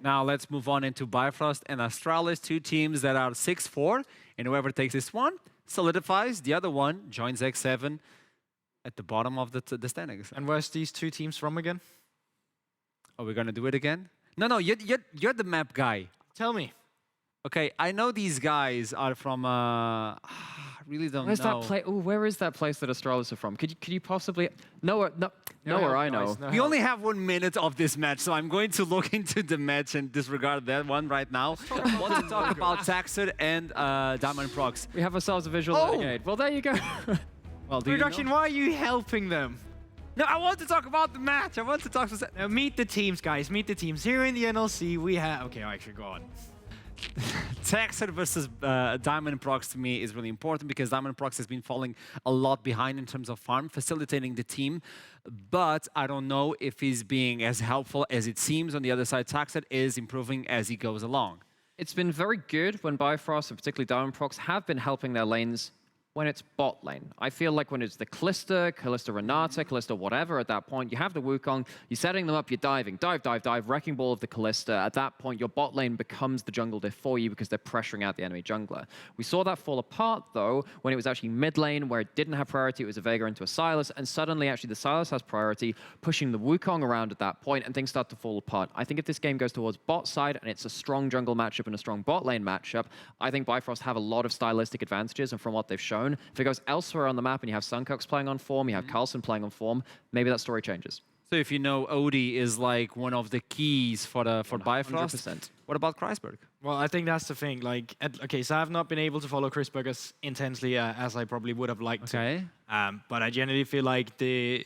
Now let's move on into Bifrost and Astralis, two teams that are 6-4, and whoever takes this one solidifies. The other one joins X7 at the bottom of the standings. And where's these two teams from again? Are we gonna do it again? No, you're the map guy. Tell me. Okay, I know these guys are from. I really don't Where's know. that place? Oh, where is that place that Astralis are from? Could you possibly nowhere? No, nowhere I know. We only have 1 minute of this match, so I'm going to look into the match and disregard that one right now. I want to talk about Taxer and Diamondprox. We have ourselves a visual learning aid. Well, there you go. Well, do you Production, know? why are you helping them? No, I want to talk about the match. I want to talk to. Now meet the teams, guys. Meet the teams. Here in the NLC, we have... Okay, actually, go on. Taxer versus Diamondprox to me is really important because Diamondprox has been falling a lot behind in terms of farm, facilitating the team. But I don't know if he's being as helpful as it seems. On the other side, Taxer is improving as he goes along. It's been very good when Bifrost and particularly Diamondprox have been helping their lanes when it's bot lane. I feel like when it's the Kalista Renata, Kalista whatever, at that point, you have the Wukong, you're setting them up, you're diving, dive, wrecking ball of the Kalista. At that point, your bot lane becomes the jungle diff for you because they're pressuring out the enemy jungler. We saw that fall apart, though, when it was actually mid lane, where it didn't have priority, it was a Veigar into a Sylas, and suddenly, actually, the Sylas has priority, pushing the Wukong around at that point, and things start to fall apart. I think if this game goes towards bot side, and it's a strong jungle matchup and a strong bot lane matchup, I think Bifrost have a lot of stylistic advantages, and from what they've shown, if it goes elsewhere on the map and you have Sencux playing on form, you have Carlson playing on form, maybe that story changes. So if you know Odie is like one of the keys for Bifrost, what about Kreisberg? Well, I think that's the thing. Like, okay, so I've not been able to follow Chris Berg as intensely as I probably would have liked to. But I generally feel like the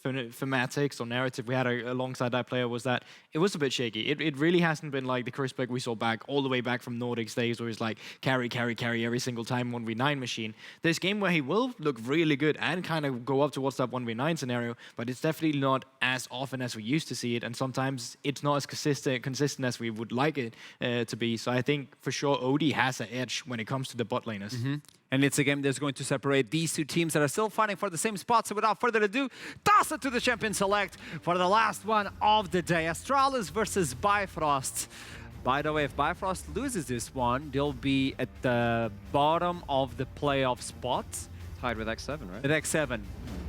thematics or narrative we had alongside that player was that it was a bit shaky. It really hasn't been like the Chris Berg we saw back all the way back from Nordics days where he's like carry every single time 1v9 machine. There's game where he will look really good and kind of go up towards that 1v9 scenario, but it's definitely not as often as we used to see it, and sometimes it's not as consistent as we would like it to be. So I think for sure Odie has an edge when it comes to the bot laners. And it's a game that's going to separate these two teams that are still fighting for the same spot. So without further ado, toss it to the champion select for the last one of the day. Astralis versus Bifrost. By the way, if Bifrost loses this one, they'll be at the bottom of the playoff spot. Tied with X7, right? At X7.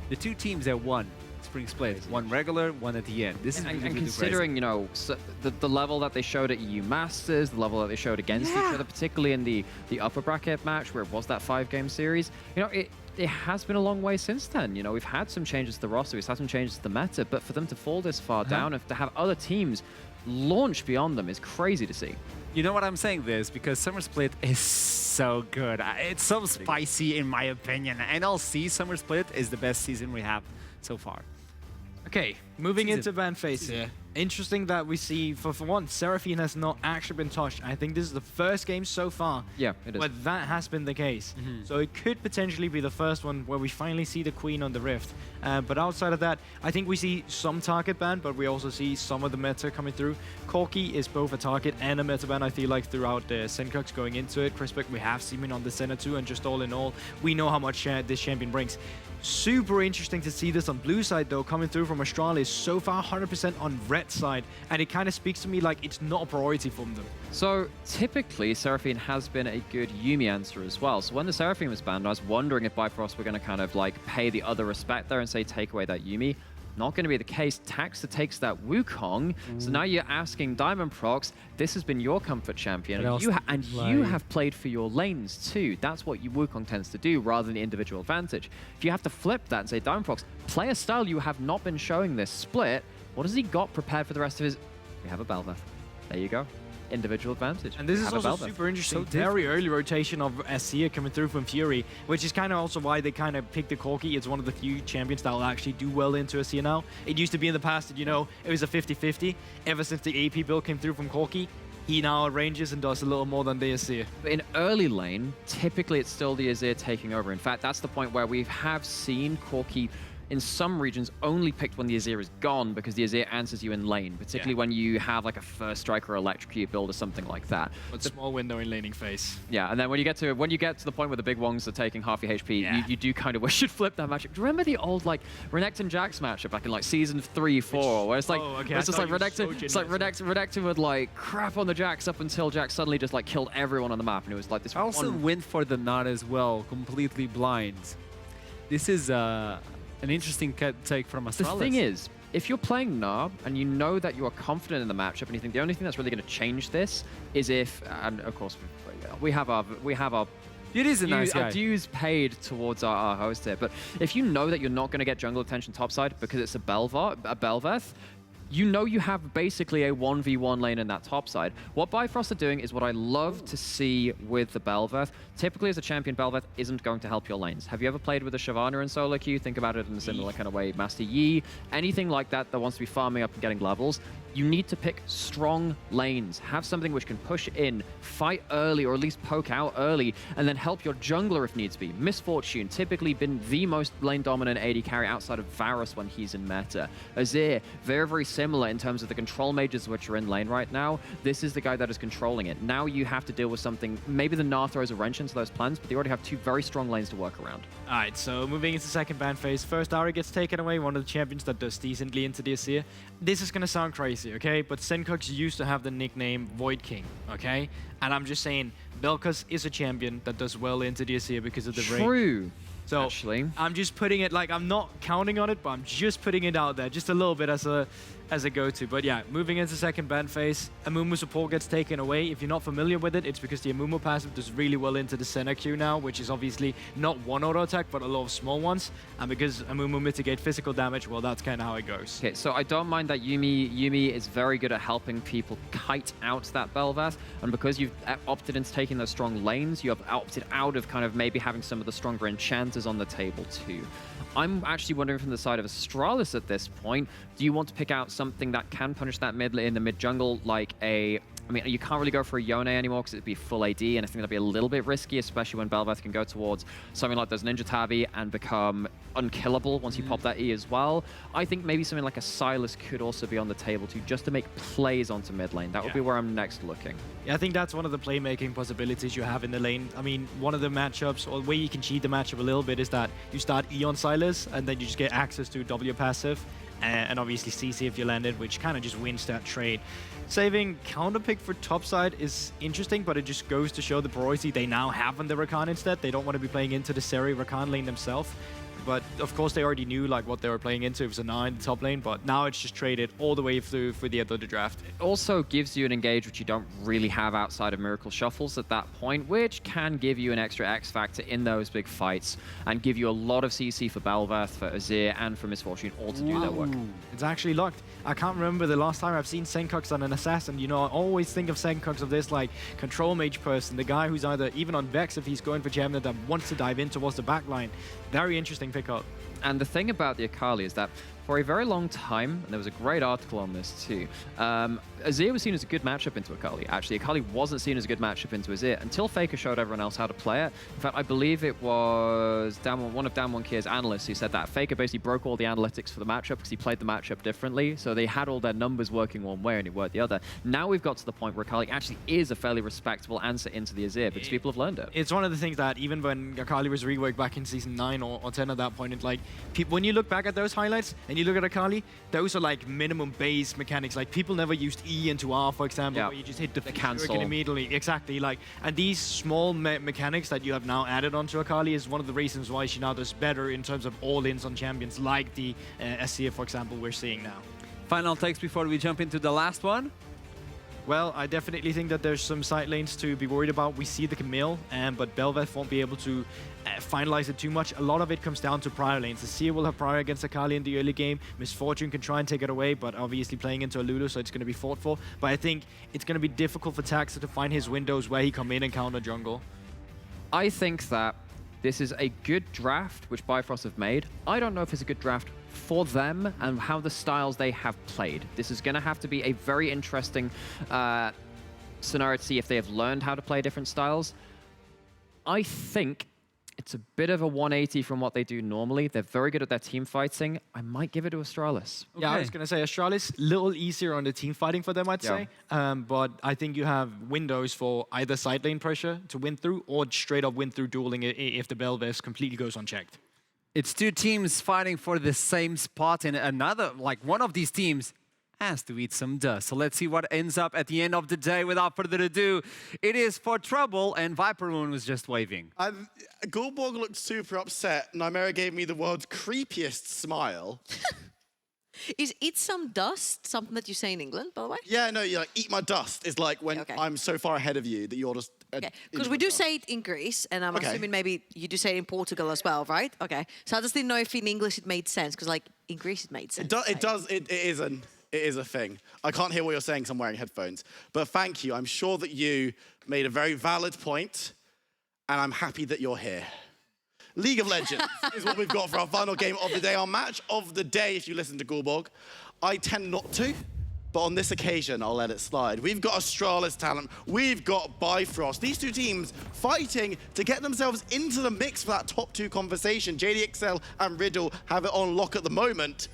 The two teams that won Spring Split. One regular, one at the end. This is really, and really considering, crazy. you know, so the level that they showed at EU Masters, the level that they showed against each other, particularly in the upper bracket match where it was that 5-game series, you know, it has been a long way since then. You know, we've had some changes to the roster, we've had some changes to the meta, but for them to fall this far down, and to have other teams launch beyond them is crazy to see. You know what I'm saying this? Because Summer Split is so good. It's so spicy in my opinion. NLC Summer Split is the best season we have so far. Okay, moving into ban phase here. Interesting that we see, for one, Seraphine has not actually been touched. I think this is the first game so far it is. where that has been the case. So it could potentially be the first one where we finally see the Queen on the Rift. But outside of that, I think we see some target ban, but we also see some of the meta coming through. Corki is both a target and a meta ban, I feel like, throughout the Sencux going into it. Crispec, we have Seaman on the center too, and just all in all, we know how much this champion brings. Super interesting to see this on blue side though, coming through from Astralis. So far 100% on red side, and it kind of speaks to me like it's not a priority for them. So typically Seraphine has been a good Yuumi answer as well. So when the Seraphine was banned, I was wondering if Bifrost were going to kind of like pay the other respect there and say take away that Yuumi. Not going to be the case. Taxa takes that Wukong. So now you're asking Diamondprox, this has been your comfort champion, and you have played for your lanes too. That's what your Wukong tends to do rather than the individual advantage. If you have to flip that and say, Diamondprox, play a style you have not been showing this split, what has he got prepared for the rest of his... We have a Bel'Veth. There you go. Individual advantage. And this is also super interesting. Very early rotation of Asir coming through from Fury, which is kind of also why they kind of picked the Corki. It's one of the few champions that will actually do well into Asir now. It used to be in the past that, you know, it was a 50-50. Ever since the AP build came through from Corki, he now ranges and does a little more than the Asir. In early lane, typically it's still the Asir taking over. In fact, that's the point where we have seen Corki in some regions, only picked when the Azir is gone because the Azir answers you in lane, particularly when you have like a first strike or electrocute build or something like that. But small window in laning phase. Yeah, and then when you get to the point where the big Wongs are taking half your HP, you do kind of wish you'd flip that matchup. Do you remember the old like Renekton Jax matchup back in like season 3, 4, where it's like it's just like Renekton would like crap on the Jax up until Jax suddenly just like killed everyone on the map, and it was like this. I also went for the Nut as well, completely blind. This is an interesting take from Astralis. The thing is, if you're playing Narb and you know that you are confident in the matchup, and you think the only thing that's really going to change this is if, and of course we have our it is a nice guy. Our dues paid towards our host here, but if you know that you're not going to get jungle attention topside because it's a Bel'Veth, you know you have basically a 1v1 lane in that top side. What Bifrost are doing is what I love to see with the Bel'Veth. Typically as a champion, Bel'Veth isn't going to help your lanes. Have you ever played with a Shyvana in solo queue? Think about it in a similar kind of way. Master Yi, anything like that that wants to be farming up and getting levels. You need to pick strong lanes. Have something which can push in, fight early, or at least poke out early, and then help your jungler if needs be. Misfortune, typically been the most lane-dominant AD carry outside of Varus when he's in meta. Azir, very, very similar in terms of the control mages which are in lane right now. This is the guy that is controlling it. Now you have to deal with something, maybe the Gnar throws a wrench into those plans, but they already have two very strong lanes to work around. All right, so moving into second ban phase. First Ahri gets taken away, one of the champions that does decently into the Azir. This is going to sound crazy, okay? But Sencux used to have the nickname Void King, okay? And I'm just saying, Bel'Veth is a champion that does well into the Azir because of the range. True. So actually, I'm just putting it, like, I'm not counting on it, but I'm just putting it out there just a little bit as a go-to. But yeah, moving into second ban phase, Amumu support gets taken away. If you're not familiar with it, it's because the Amumu passive does really well into the Senna queue now, which is obviously not one auto attack, but a lot of small ones. And because Amumu mitigate physical damage, well, that's kind of how it goes. Okay, so I don't mind that Yuumi is very good at helping people kite out that Bel'Veth, and because you've opted into taking those strong lanes, you have opted out of kind of maybe having some of the stronger enchanters on the table too. I'm actually wondering from the side of Astralis at this point, do you want to pick out something that can punish that mid in the mid jungle, like a... I mean, you can't really go for a Yone anymore because it'd be full AD, and I think that'd be a little bit risky, especially when Bel'Veth can go towards something like those Ninja Tabi and become unkillable once you pop that E as well. I think maybe something like a Sylas could also be on the table too, just to make plays onto mid lane. That would be where I'm next looking. Yeah, I think that's one of the playmaking possibilities you have in the lane. I mean, one of the matchups, or the way you can cheat the matchup a little bit, is that you start E on Sylas, and then you just get access to W passive, and obviously CC if you landed, which kind of just wins that trade. Saving counterpick for topside is interesting, but it just goes to show the priority they now have on the Rakan instead. They don't want to be playing into the Seri Rakan lane themselves. But of course, they already knew like what they were playing into. It was a 9 in the top lane, but now it's just traded all the way through for the end of the draft. It also gives you an engage which you don't really have outside of Miracle Shuffles at that point, which can give you an extra X factor in those big fights and give you a lot of CC for Bel'Veth, for Azir, and for Misfortune all to do their work. It's actually locked. I can't remember the last time I've seen Sencux on an assassin. You know, I always think of Sencux of this like control mage person, the guy who's either even on Vex if he's going for champion that wants to dive in towards the backline. Very interesting pickup. And the thing about the Akali is that for a very long time, and there was a great article on this too, Azir was seen as a good matchup into Akali. Actually, Akali wasn't seen as a good matchup into Azir until Faker showed everyone else how to play it. In fact, I believe it was one of Dan1Kier's analysts who said that Faker basically broke all the analytics for the matchup because he played the matchup differently. So they had all their numbers working one way and it worked the other. Now we've got to the point where Akali actually is a fairly respectable answer into the Azir because people have learned it. It's one of the things that even when Akali was reworked back in season 9 or 10 at that point, it's like, when you look back at those highlights and you look at Akali, those are like minimum base mechanics. Like people never used E into R, for example, where you just hit the cancel immediately. Exactly. Like, and these small mechanics that you have now added onto Akali is one of the reasons why she now does better in terms of all-ins on champions, like the SCF, for example, we're seeing now. Final takes before we jump into the last one. Well, I definitely think that there's some side lanes to be worried about. We see the Camille, but Bel'Veth won't be able to finalize it too much. A lot of it comes down to prior lanes. The Seer will have prior against Akali in the early game. Misfortune can try and take it away, but obviously playing into a Lulu, so it's going to be fought for. But I think it's going to be difficult for Taxa to find his windows where he come in and counter jungle. I think that this is a good draft, which Bifrost have made. I don't know if it's a good draft for them and how the styles they have played. This is going to have to be a very interesting scenario to see if they have learned how to play different styles. I think It's a bit of a 180 from what they do normally. They're very good at their team fighting. I might give it to Astralis. Yeah, I was going to say Astralis, little easier on the team fighting for them, I'd say. But I think you have windows for either side lane pressure to win through or straight up win through dueling if the Bel'Veth completely goes unchecked. It's two teams fighting for the same spot, and one of these teams has to eat some dust. So let's see what ends up at the end of the day. Without further ado, it is for Trouble, and Viper Moon was just waving. Gulborg looked super upset. Nymera gave me the world's creepiest smile. Is eat some dust something that you say in England, by the way? Yeah, no, you're like, eat my dust is like when I'm so far ahead of you that you're just... Okay, because we do say it in Greece, and I'm assuming maybe you do say it in Portugal as well, right? Okay, so I just didn't know if in English it made sense, because like in Greece it made sense. It is a thing. I can't hear what you're saying, so I'm wearing headphones. But thank you. I'm sure that you made a very valid point, and I'm happy that you're here. League of Legends is what we've got for our final game of the day. Our match of the day, if you listen to Gulborg. I tend not to, but on this occasion, I'll let it slide. We've got Astralis talent. We've got Bifrost. These two teams fighting to get themselves into the mix for that top two conversation. JDXL and Riddle have it on lock at the moment,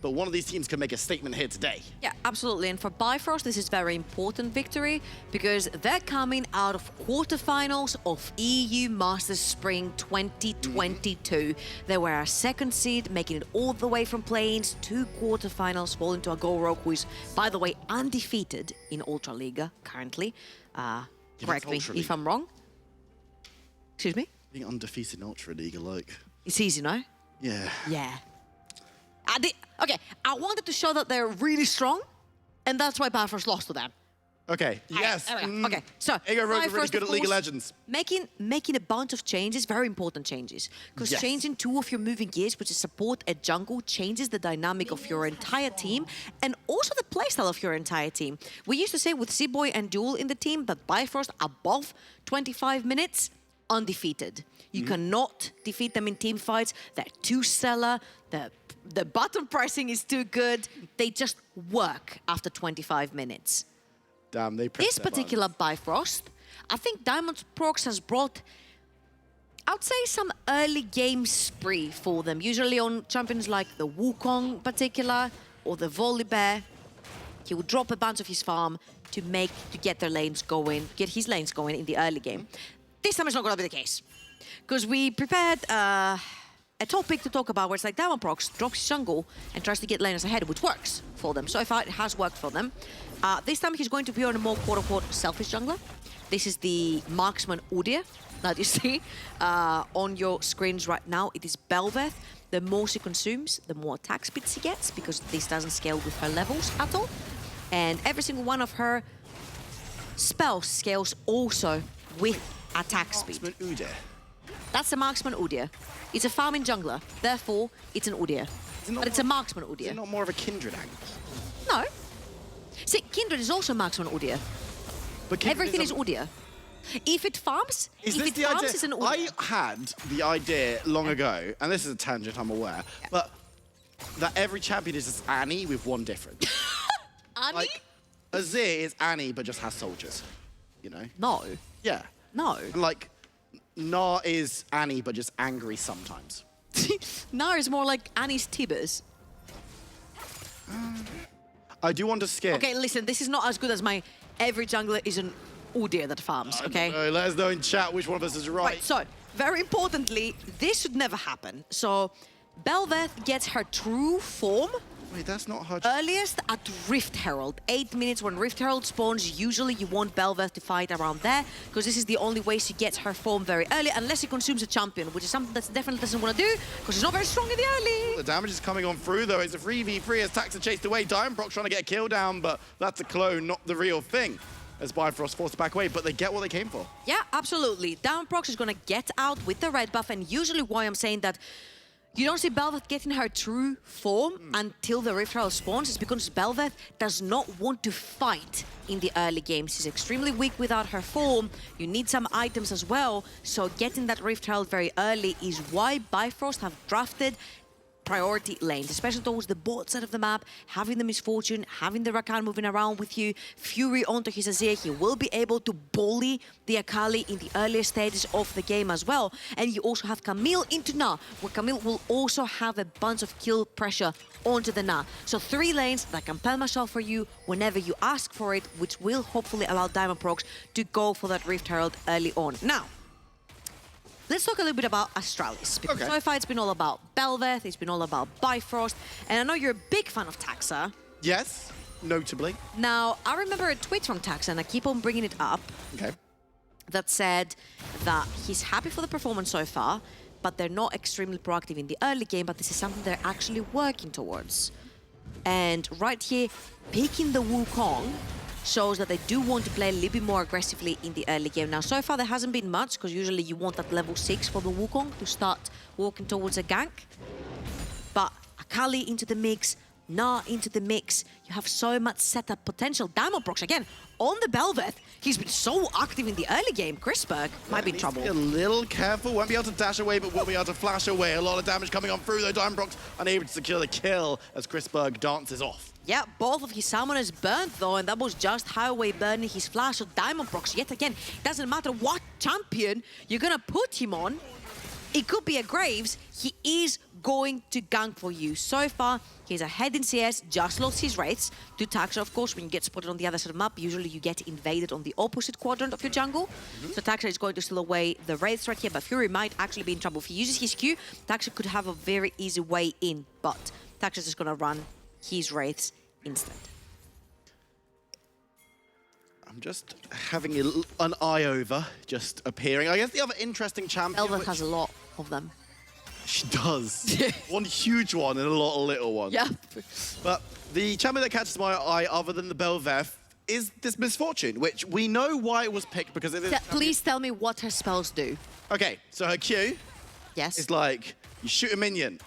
but one of these teams can make a statement here today. Yeah, absolutely. And for Bifrost, this is very important victory because they're coming out of quarterfinals of EU Masters Spring 2022. They were a second seed, making it all the way from play-ins to quarterfinals, falling to a Golrogue, who is, by the way, undefeated in Ultra Liga currently. Correct me if I'm wrong. Excuse me? Being undefeated in Ultra League, like... It's easy, no? Yeah. Yeah. Okay, I wanted to show that they're really strong, and that's why Bifrost lost to them. Okay, yes. Okay, so Ego Rogue are really Bifrost, good of at League of course, Legends. Making a bunch of changes, very important changes. Because changing two of your moving gears, which is support and jungle, changes the dynamic of your entire team, and also the playstyle of your entire team. We used to say with Z-Boy and Duel in the team that Bifrost above 25 minutes, undefeated. You cannot defeat them in team fights. They're too stellar. The button pressing is too good. They just work after 25 minutes. Damn, they press This particular Bifrost, I think Diamondprox has brought, I would say, some early game spree for them. Usually on champions like the Wukong particular or the Volibear, he would drop a bunch of his farm to get their lanes going, get his lanes going in the early game. This time it's not going to be the case. Because we prepared a topic to talk about where it's like Diamondprox drops his jungle and tries to get laners ahead, which works for them. So far, it has worked for them. This time, he's going to be on a more quote-unquote selfish jungler. This is the Marksman Udyr that you see on your screens right now. It is Bel'Veth. The more she consumes, the more attack speed she gets, because this doesn't scale with her levels at all. And every single one of her spells scales also with attack speed. Marksman Udyr. That's a Marksman Udyr. It's a farming jungler, therefore it's an Udyr. But it's a Marksman Udyr. Is it not more of a Kindred angle? No. See, Kindred is also Marksman Udyr. But Everything is Udyr. If it farms, it's an Udyr. I had the idea long ago, and this is a tangent, I'm aware, but that every champion is just Annie with one difference. Annie? Like, Azir is Annie, but just has soldiers, you know? No. Yeah. No. And like, Gnar is Annie, but just angry sometimes. Gnar is more like Annie's Tibbers. I do want to skip. Okay, listen, this is not as good as my every jungler is an Udyr that farms, okay? Let us know in chat which one of us is right. Right, so, very importantly, this should never happen. So, Bel'Veth gets her true form Wait, that's not her. earliest at Rift Herald. 8 minutes when Rift Herald spawns. Usually you want Bel'Veth to fight around there, because this is the only way she gets her form very early, unless she consumes a champion, which is something that definitely doesn't want to do, because she's not very strong in the early. The damage is coming on through, though. It's a 3v3 as Tax are chased away. Diamondprox trying to get a kill down, but that's a clone, not the real thing. As Bifrost forced to back away, but they get what they came for. Yeah, absolutely. Diamondprox is going to get out with the red buff, and usually why I'm saying that you don't see Bel'Veth getting her true form until the Rift Herald spawns is because Bel'Veth does not want to fight in the early game. She's extremely weak without her form. You need some items as well, so getting that Rift Herald very early is why Bifrost have drafted priority lanes, especially towards the bot side of the map, having the Misfortune, having the Rakan moving around with you, Fury onto his Azir. He will be able to bully the Akali in the earlier stages of the game as well. And you also have Camille into Na, where Camille will also have a bunch of kill pressure onto the Na. So 3 lanes that can plan myself for you whenever you ask for it, which will hopefully allow Diamondprox to go for that Rift Herald early on. Now, let's talk a little bit about Astralis, because so far it's been all about Belveth, it's been all about Bifrost, and I know you're a big fan of Taxa. Yes, notably. Now, I remember a tweet from Taxa, and I keep on bringing it up, that said that he's happy for the performance so far, but they're not extremely proactive in the early game, but this is something they're actually working towards. And right here, picking the Wukong shows that they do want to play a little bit more aggressively in the early game. Now, so far there hasn't been much, because usually you want that level 6 for the Wukong to start walking towards a gank. But Akali into the mix, Na into the mix, you have so much setup potential. Diamondprox, again, on the Belveth, he's been so active in the early game. Chrisberg might be in trouble. Be a little careful, won't be able to dash away, but will be able to flash away. A lot of damage coming on through, though. Diamondprox unable to secure the kill as Chrisberg dances off. Yeah, both of his summoners burnt though, and that was just Highway burning his flash. So Diamondprox, yet again, doesn't matter what champion you're gonna put him on, it could be a Graves, he is going to gank for you. So far, he's ahead in CS, just lost his Wraiths to Taxa. Of course, when you get spotted on the other side of the map, usually you get invaded on the opposite quadrant of your jungle. So Taxa is going to steal away the Wraiths right here, but Fury might actually be in trouble. If he uses his Q, Taxa could have a very easy way in, but Taxa's just gonna run his Wraiths instant. I'm just having an eye over, just appearing. I guess the other interesting champion... Belveth has a lot of them. She does. One huge one and a lot of little ones. Yeah. But the champion that catches my eye, other than the Belveth, is this Misfortune, which we know why it was picked, because it is... Please tell me what her spells do. Okay, so her Q is like, you shoot a minion,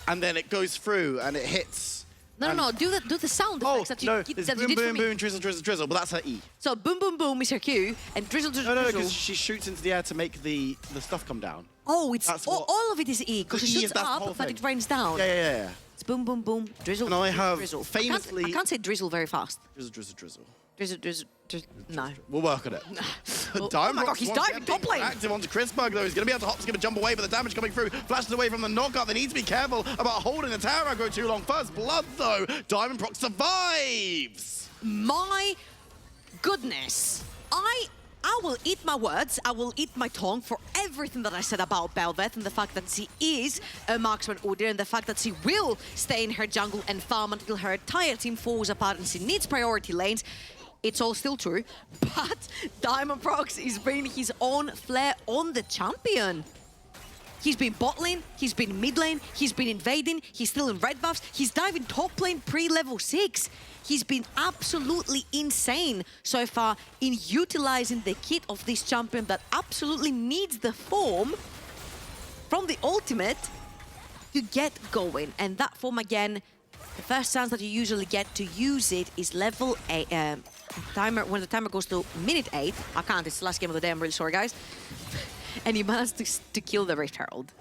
and then it goes through and it hits... No, do the sound effects that you, no, that you boom, did boom, for me. boom, drizzle, drizzle, drizzle, but that's her E. So boom, boom, boom is her Q, and drizzle, drizzle, No, drizzle. because she shoots into the air to make the stuff come down. Oh, it's That's all of it is E, because it E shoots that's the up, whole but thing. it rains down. Yeah. It's boom, boom, boom, drizzle, And I drizzle, have drizzle. famously... I can't say drizzle very fast. Drizzle, drizzle, drizzle. Drizzle, drizzle, drizzle. No. We'll work on it. Oh my God, he's diving top lane. Active onto Chrisberg, though. He's going to be able to hop, he's going to jump away, but the damage coming through. Flashes away from the knockout. They need to be careful about holding the tower aggro too long. First blood, though. Diamondprox survives. My goodness. I will eat my words, I will eat my tongue for everything that I said about Belveth and the fact that she is a marksman order and the fact that she will stay in her jungle and farm until her entire team falls apart and she needs priority lanes. It's all still true, but Diamondprox is bringing his own flair on the champion. He's been bot lane, he's been mid lane, he's been invading, he's still in red buffs, he's diving top lane pre-level 6. He's been absolutely insane so far in utilizing the kit of this champion that absolutely needs the form from the ultimate to get going. And that form, again, the first chance that you usually get to use it is level 8. When the timer goes to minute 8. I can't, it's the last game of the day, I'm really sorry, guys. And he managed to kill the Rift Herald.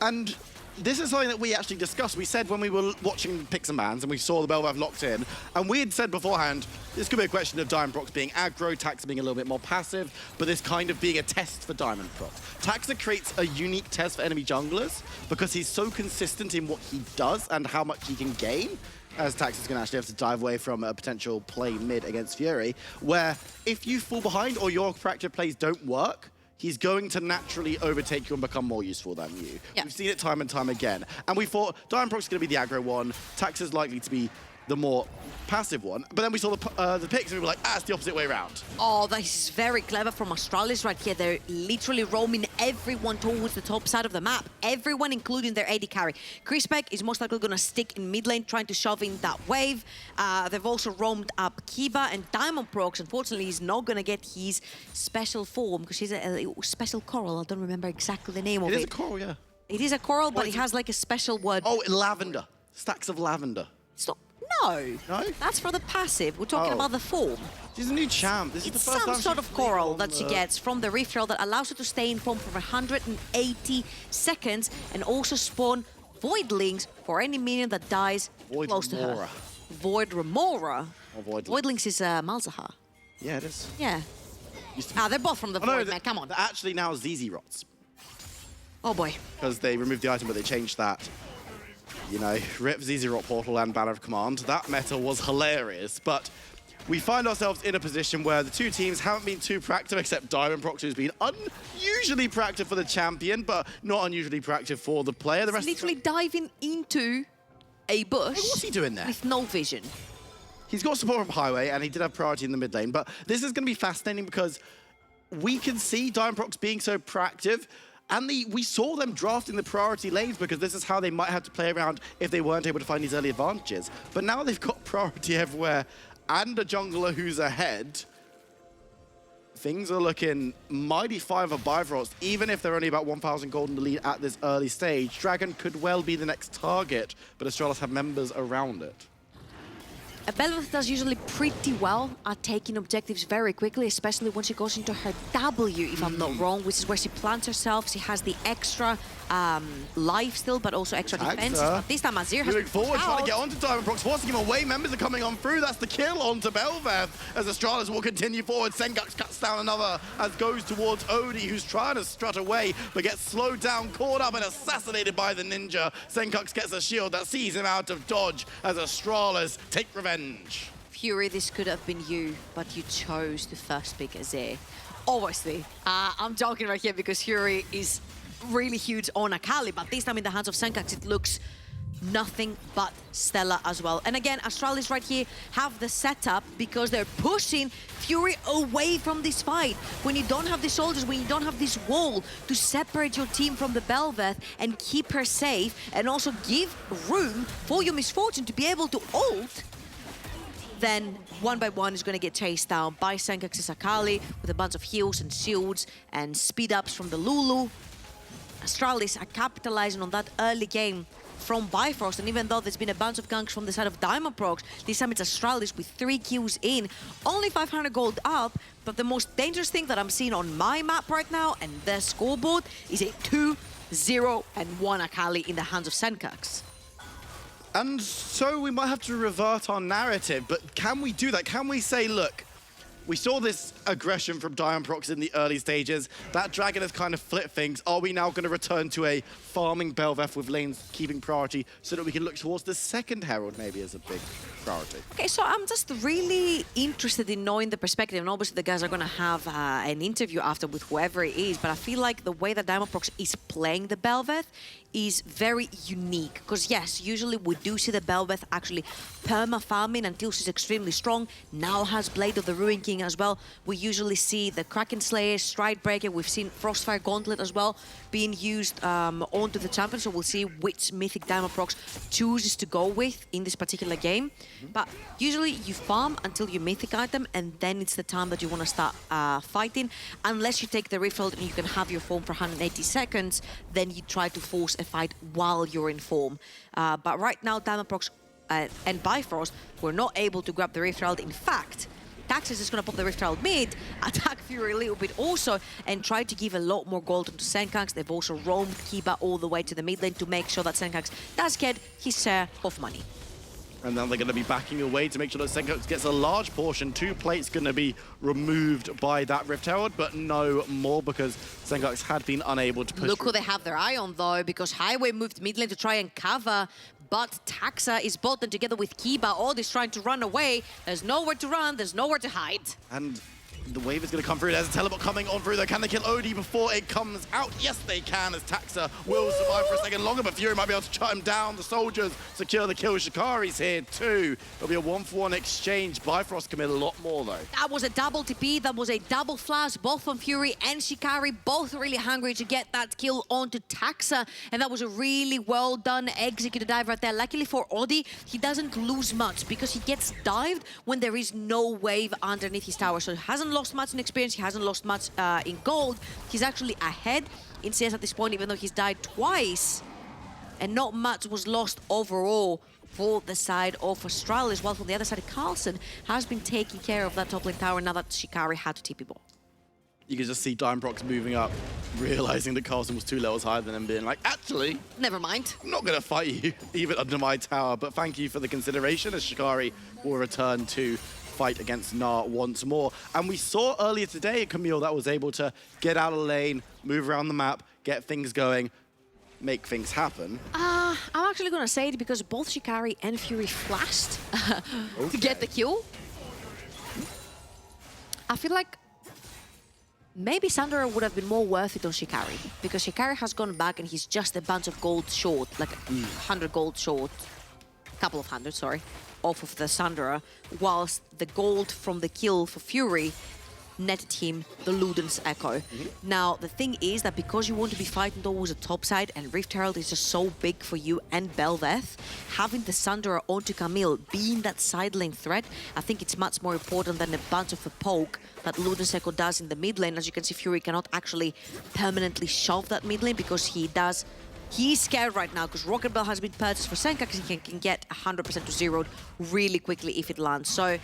And this is something that we actually discussed. We said when we were watching Picks and Bans and we saw the Belveth locked in, and we had said beforehand, this could be a question of Diamondprox being aggro, Taxa being a little bit more passive, but this kind of being a test for Diamondprox. Taxa creates a unique test for enemy junglers because he's so consistent in what he does and how much he can gain, as Taxa's going to actually have to dive away from a potential play mid against Fury, where if you fall behind or your proactive plays don't work, he's going to naturally overtake you and become more useful than you. Yeah. We've seen it time and time again. And we thought Diamondprox is going to be the aggro one, Taxa's likely to be the more passive one. But then we saw the picks and we were like, it's the opposite way around. Oh, this is very clever from Astralis right here. They're literally roaming everyone towards the top side of the map. Everyone, including their AD carry. Chrisberg is most likely going to stick in mid lane, trying to shove in that wave. They've also roamed up Kiba, and Diamondprox, unfortunately, is not going to get his special form because he's a special coral. I don't remember exactly the name of it. It is a coral, yeah. It is a coral, but it has like a special word. Oh, lavender. Stacks of lavender. Stop. No. No? That's for the passive. We're talking about the form. She's a new champ. This is It's the first some time sort she's of coral on that she gets from the Rift Herald that allows her to stay in form for 180 seconds and also spawn Voidlings for any minion that dies Void close to her. Remora. Void Remora. Or Voidlings. Voidlings is Malzahar. Yeah, it is. Yeah. Used to be. Ah, they're both from the Oh, no, Void, man. Come on. they're actually now ZZ Rots. Oh boy. Because they removed the item, but they changed that. You know, rip ZZ Rot Portal and Banner of Command. That meta was hilarious, but we find ourselves in a position where the two teams haven't been too proactive, except Diamondprox, who's been unusually proactive for the champion, but not unusually proactive for the player. The rest Literally diving into a bush what's he doing there? with no vision. He's got support from Highway, and he did have priority in the mid lane, but this is going to be fascinating because we can see Diamondprox being so proactive, and we saw them drafting the priority lanes because this is how they might have to play around if they weren't able to find these early advantages. But now they've got priority everywhere, and a jungler who's ahead. Things are looking mighty fine for Bifrost, even if they're only about 1,000 gold in the lead at this early stage. Dragon could well be the next target, but Astralis have members around it. Belveth does usually pretty well at taking objectives very quickly, especially when she goes into her W, if I'm not wrong, which is where she plants herself. She has the extra life still, but also extra defense. But this time Azir has moving forward, trying to get out. onto Diamondprox, forcing him away. Members are coming on through. That's the kill onto Belveth as Astralis will continue forward. Sencux cuts down another as goes towards Odie, who's trying to strut away, but gets slowed down, caught up, and assassinated by the ninja. Sencux gets a shield that sees him out of dodge as Astralis take revenge. Fury, this could have been you, but you chose to first pick Azir. Obviously, I'm joking right here because Fury is really huge on Akali, but this time in the hands of Sencux, it looks nothing but stellar as well. And again, Astralis right here have the setup because they're pushing Fury away from this fight. When you don't have the soldiers, when you don't have this wall to separate your team from the Belveth and keep her safe, and also give room for your misfortune to be able to ult, then one by one is going to get chased down by Sencux's Akali with a bunch of heals and shields and speed-ups from the Lulu. Astralis are capitalizing on that early game from Bifrost, and even though there's been a bunch of ganks from the side of Diamondprox, this time it's Astralis with 3 kills in, only 500 gold up, but the most dangerous thing that I'm seeing on my map right now and their scoreboard is a 2-0-1 Akali in the hands of Sencux. And so we might have to revert our narrative, but can we do that? Can we say, look, we saw this aggression from Diamondprox in the early stages. That Dragon has kind of flipped things. Are we now going to return to a farming Belveth with lanes keeping priority so that we can look towards the second Herald maybe as a big priority? Okay, so I'm just really interested in knowing the perspective, and obviously the guys are going to have an interview after with whoever it is, but I feel like the way that Diamondprox is playing the Belveth is very unique. Because yes, usually we do see the Belveth actually perma-farming until she's extremely strong. Now has Blade of the Ruin King as well. We usually see the Kraken Slayer, Stride Breaker. We've seen Frostfire Gauntlet as well being used onto the champion. So we'll see which mythic Diamondprox chooses to go with in this particular game. But usually you farm until you mythic item, and then it's the time that you want to start fighting. Unless you take the refill and you can have your form for 180 seconds, then you try to force a fight while you're in form. But right now, Diamondprox and Bifrost were not able to grab the Rift Herald. In fact, Taxis is going to pop the Rift Herald mid, attack Fury a little bit also, and try to give a lot more gold to Sencux. They've also roamed Kiba all the way to the mid lane to make sure that Sencux does get his share of money. And then they're going to be backing away to make sure that Sencux gets a large portion. 2 plates going to be removed by that Rift Herald, but no more because Sencux had been unable to push. Look who they have their eye on though, because Highway moved mid lane to try and cover, but Taxa is bottom together with Kiba. Ody's trying to run away. There's nowhere to run, there's nowhere to hide. And the wave is going to come through. There's a teleport coming on through there. Can they kill Odie before it comes out? Yes, they can, as Taxa will survive for a second longer, but Fury might be able to shut him down. The soldiers secure the kill. Shikari's here too. It'll be a 1-for-1 exchange. Bifrost commit a lot more, though. That was a double TP, that was a double flash, both from Fury and Shikari, both really hungry to get that kill onto Taxa, and that was a really well done executed dive right there. Luckily for Odie, he doesn't lose much because he gets dived when there is no wave underneath his tower, so he hasn't lost much in experience, he hasn't lost much in gold. He's actually ahead in CS at this point, even though he's died twice, and not much was lost overall for the side of Astralis, while from the other side, Carlson has been taking care of that top lane tower now that Shikari had to TP ball. you could just see Diamondprox moving up, realizing that Carlson was 2 levels higher than him, being like, actually, Never mind. I'm not going to fight you, even under my tower, but thank you for the consideration, as Shikari will return to fight against Gnar once more. And we saw earlier today a Camille that was able to get out of lane, move around the map, get things going, make things happen. I'm actually gonna say it because both Shikari and Fury flashed to get the kill. I feel like maybe Sandra would have been more worth it on Shikari because Shikari has gone back and he's just a bunch of gold short, like 100 gold short, couple of hundred, sorry, off of the Sandra, whilst the gold from the kill for Fury netted him the Luden's Echo. Now, the thing is that because you want to be fighting towards the top side and Rift Herald is just so big for you and Belveth, having the Sandra onto Camille, being that side lane threat, I think it's much more important than a bunch of a poke that Luden's Echo does in the mid lane. As you can see, Fury cannot actually permanently shove that mid lane because he's scared right now because Rocket Bell has been purchased for Sencux and he can get 100% to zeroed really quickly if it lands. So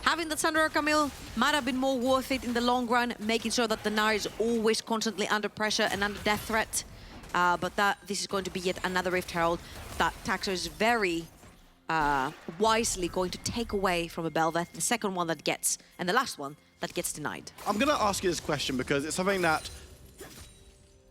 having that Sandra Camille might have been more worth it in the long run, making sure that the Gnar is always constantly under pressure and under death threat. But this is going to be yet another Rift Herald that Taxo is very wisely going to take away from a Belveth, the second one that gets, and the last one that gets denied. I'm going to ask you this question because it's something that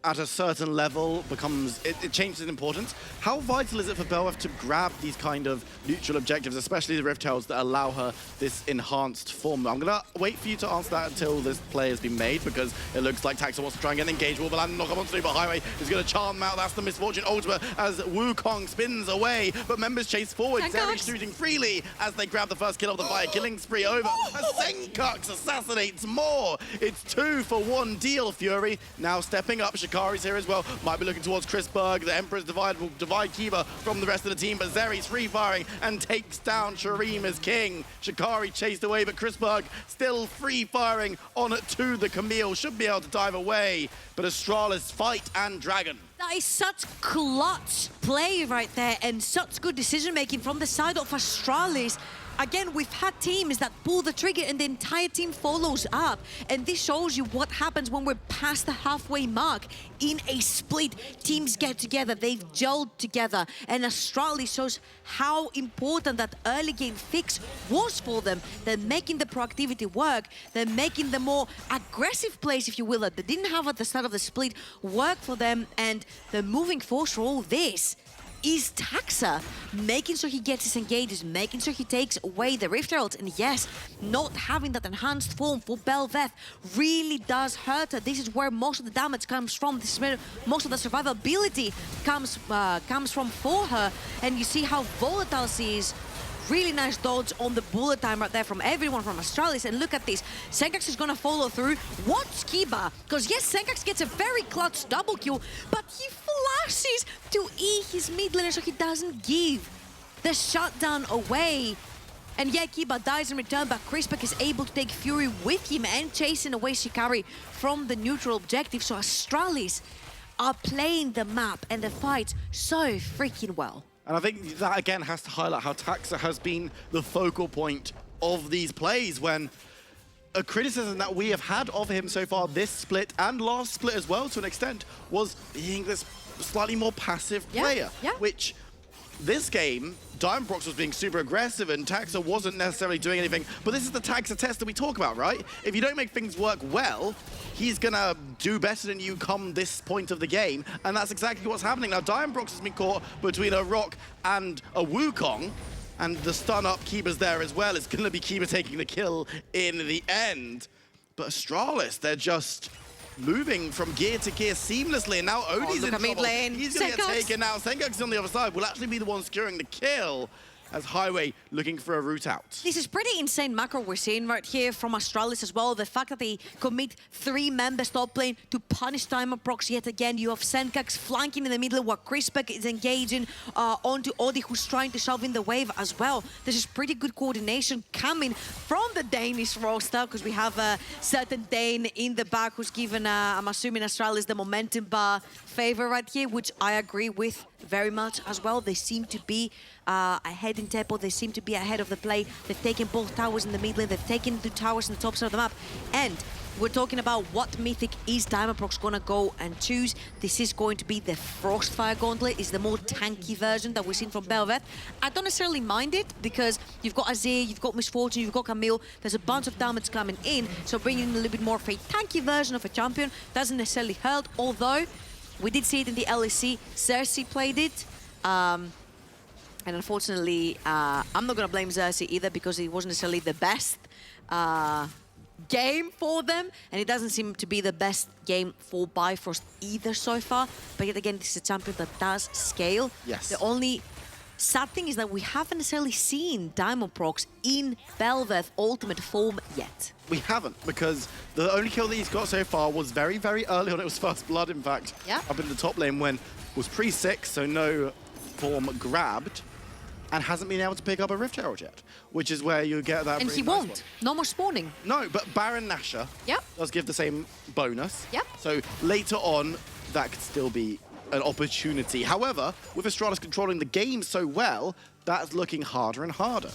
at a certain level becomes, it changes in importance. How vital is it for Belveth to grab these kind of neutral objectives, especially the Rift Heralds that allow her this enhanced form? I'm gonna wait for you to answer that until this play has been made because it looks like Taxa wants to try and get an engage. Wolverland knock up on Super Highway is gonna charm out. That's the Misfortune Ultimate as Wukong spins away, but members chase forward. Zeri shooting freely as they grab the first kill of the fight, killing spree over as Sencux assassinates more. It's 2 for 1 deal. Fury now stepping up. Shikari's here as well. Might be looking towards Chris Berg. The Emperor's Divide will divide Kiva from the rest of the team, but Zeri's free firing and takes down Shreem as king. Shikari chased away, but Chris Berg still free firing on to the Camille. Should be able to dive away, but Astralis fight and Dragon. That is such clutch play right there and such good decision making from the side of Astralis. Again, we've had teams that pull the trigger and the entire team follows up. And this shows you what happens when we're past the halfway mark. In a split, teams get together, they've gelled together. And Astralis shows how important that early game fix was for them. They're making the proactivity work. They're making the more aggressive plays, if you will, that they didn't have at the start of the split work for them. And the moving force for all this is Taxa, making sure he gets his engages, making sure he takes away the Rift Heralds. And yes, not having that enhanced form for Belveth really does hurt her. This is where most of the damage comes from. This is where most of the survivability comes from for her. And you see how volatile she is. Really nice dodge on the bullet time right there from everyone from Astralis. And look at this. Sencux is going to follow through. Watch Kiba. Because yes, Sencux gets a very clutch double kill, but he flashes to E his mid laner so he doesn't give the shutdown away. And yeah, Kiba dies in return, but Crispek is able to take Fury with him and chasing away Shikari from the neutral objective. So Astralis are playing the map and the fight so freaking well. And I think that, again, has to highlight how Taxa has been the focal point of these plays when a criticism that we have had of him so far this split and last split as well, to an extent, was being this slightly more passive player, which this game, Diamondprox was being super aggressive and Taxa wasn't necessarily doing anything, but this is the Taxa test that we talk about, right? If you don't make things work well, he's gonna do better than you come this point of the game, and that's exactly what's happening. Now, Diamondprox has been caught between a Rock and a Wukong, and the stun up Kiba's there as well. It's gonna be Kiba taking the kill in the end. But Astralis, they're just moving from gear to gear seamlessly, and now Odie's in trouble. Lane. He's going to get taken now. Sencux on the other side will actually be the one securing the kill as Highway looking for a route out. This is pretty insane macro we're seeing right here from Astralis as well. The fact that they commit 3 members top lane to punish Diamondprox yet again. You have Sencux flanking in the middle while Crispek is engaging onto Odie, who's trying to shove in the wave as well. This is pretty good coordination coming from the Danish roster because we have a certain Dane in the back who's given, I'm assuming, Astralis the momentum bar favor right here, which I agree with very much as well. They seem to be ahead in tempo. They seem to be ahead of the play. They've taken both towers in the mid lane. They've taken the towers in the top side of the map. And we're talking about what mythic is Diamondprox gonna go and choose. This is going to be the Frostfire Gauntlet. It's the more tanky version that we've seen from Belveth. I don't necessarily mind it because you've got Azir, you've got Misfortune, you've got Camille. There's a bunch of damage coming in, so bringing in a little bit more of a tanky version of a champion doesn't necessarily hurt, although we did see it in the LEC. Xerxes played it. And unfortunately, I'm not gonna blame Xerxes either because it wasn't necessarily the best game for them, and it doesn't seem to be the best game for Bifrost either so far. But yet again, this is a champion that does scale. Yes. The only sad thing is that we haven't necessarily seen Diamondprox in Belveth ultimate form yet. We haven't, because the only kill that he's got so far was very, very early on. It was first blood, in fact. Yeah. Up in the top lane when it was pre-6, so no form grabbed, and hasn't been able to pick up a Rift Herald yet, which is where you get that. And he nice won't. one. No more spawning. No, but Baron Nashor Yep. does give the same bonus. Yep. So later on, that could still be an opportunity. However, with Astralis controlling the game so well, that's looking harder and harder.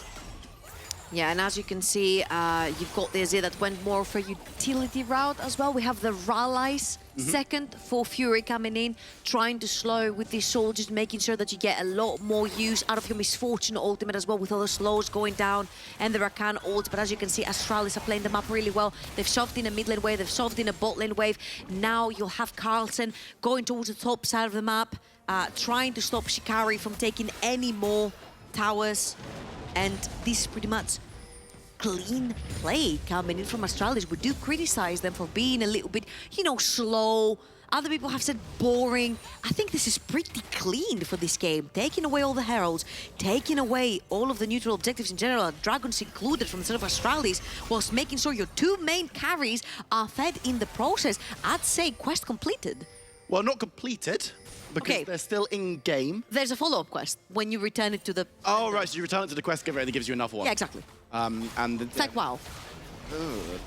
Yeah, and as you can see, you've got the Azir that went more for utility route as well. We have the Rallies second for Fury coming in, trying to slow with these soldiers, making sure that you get a lot more use out of your Misfortune ultimate as well, with all the slows going down and the Rakan ult. But as you can see, Astralis are playing them up really well. They've shoved in a mid lane wave, they've shoved in a bot lane wave. Now you'll have Carlsen going towards the top side of the map, trying to stop Shikari from taking any more towers. And this is pretty much clean play coming in from Astralis. We do criticize them for being a little bit, you know, slow. Other people have said boring. I think this is pretty clean for this game. Taking away all the heralds, taking away all of the neutral objectives in general, dragons included from the side of Astralis, whilst making sure your two main carries are fed in the process. I'd say quest completed. Well, not completed, because they're still in-game. There's a follow-up quest when you return it to the... Oh, right, so you return it to the quest giver and it gives you another one. Yeah, exactly. And It's like, wow. Ugh.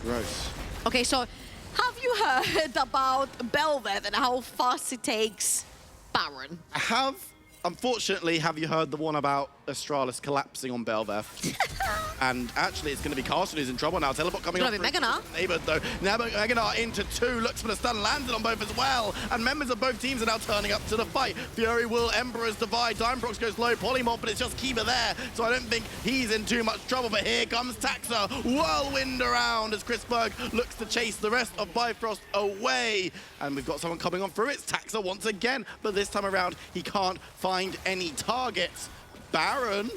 Gross. Okay, so have you heard about Belveth and how fast it takes Baron? I have. Unfortunately, have you heard the one about Astralis collapsing on Belveth? And actually, it's going to be Carlsen who's in trouble now. Teleport coming It's up. gonna be Meganar. Neighbor, though. Now Meganar into 2, looks for the stun, landed on both as well. And members of both teams are now turning up to the fight. Fury will, Emperor's Divide, Diamondprox goes low, Polymorph, but it's just Kiba there. So I don't think he's in too much trouble. But here comes Taxa, whirlwind around as Chrisberg looks to chase the rest of Bifrost away. And we've got someone coming on through. It's Taxa once again, but this time around, he can't find any targets. Baron.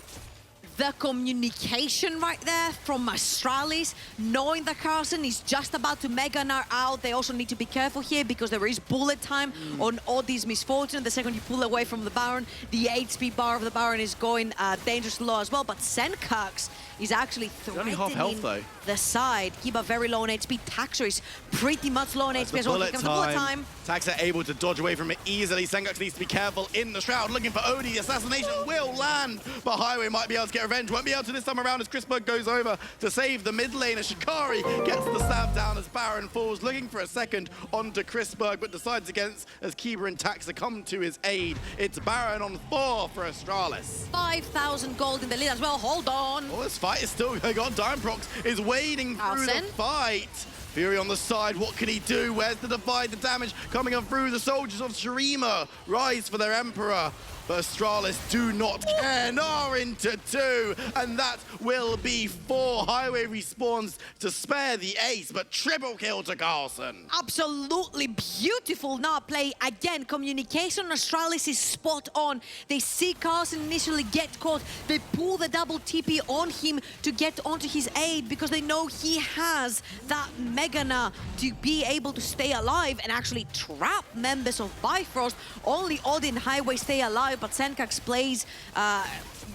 The communication right there from Astralis, knowing that Carlsen is just about to Meganar out. They also need to be careful here because there is bullet time on Oddi's Misfortune. The second you pull away from the Baron, the HP bar of the Baron is going dangerously low as well. But Sencux is actually only threatening half health, though. the side. Kiba very low on HP. Taxa is pretty much low on HP as well. Here comes the bullet time. Taxa able to dodge away from it easily. Sencux needs to be careful in the shroud, looking for Odie. The assassination will land, but Highway might be able to get revenge. Won't be able to this time around as Chrisberg goes over to save the mid lane. As Shikari gets the stab down as Baron falls, looking for a second onto Chrisberg, but decides against as Kiba and Taxa come to his aid. It's Baron on 4 for Astralis. 5,000 gold in the lead as well. Hold on. Oh, this fight is still going on. Diamondprox is wading through the Carlsen. fight. Fury on the side, what can he do? Where's the divide? The damage coming up through the soldiers of Shurima. Rise for their Emperor. But Astralis do not care. Gnar into 2, and that will be 4. Highway respawns to spare the ace, but triple kill to Carlsen. Absolutely beautiful now play. Again, communication on Astralis is spot on. They see Carlsen initially get caught. They pull the double TP on him to get onto his aid because they know he has that Meganar to be able to stay alive and actually trap members of Bifrost. Only Odin Highway stay alive, but Sencux plays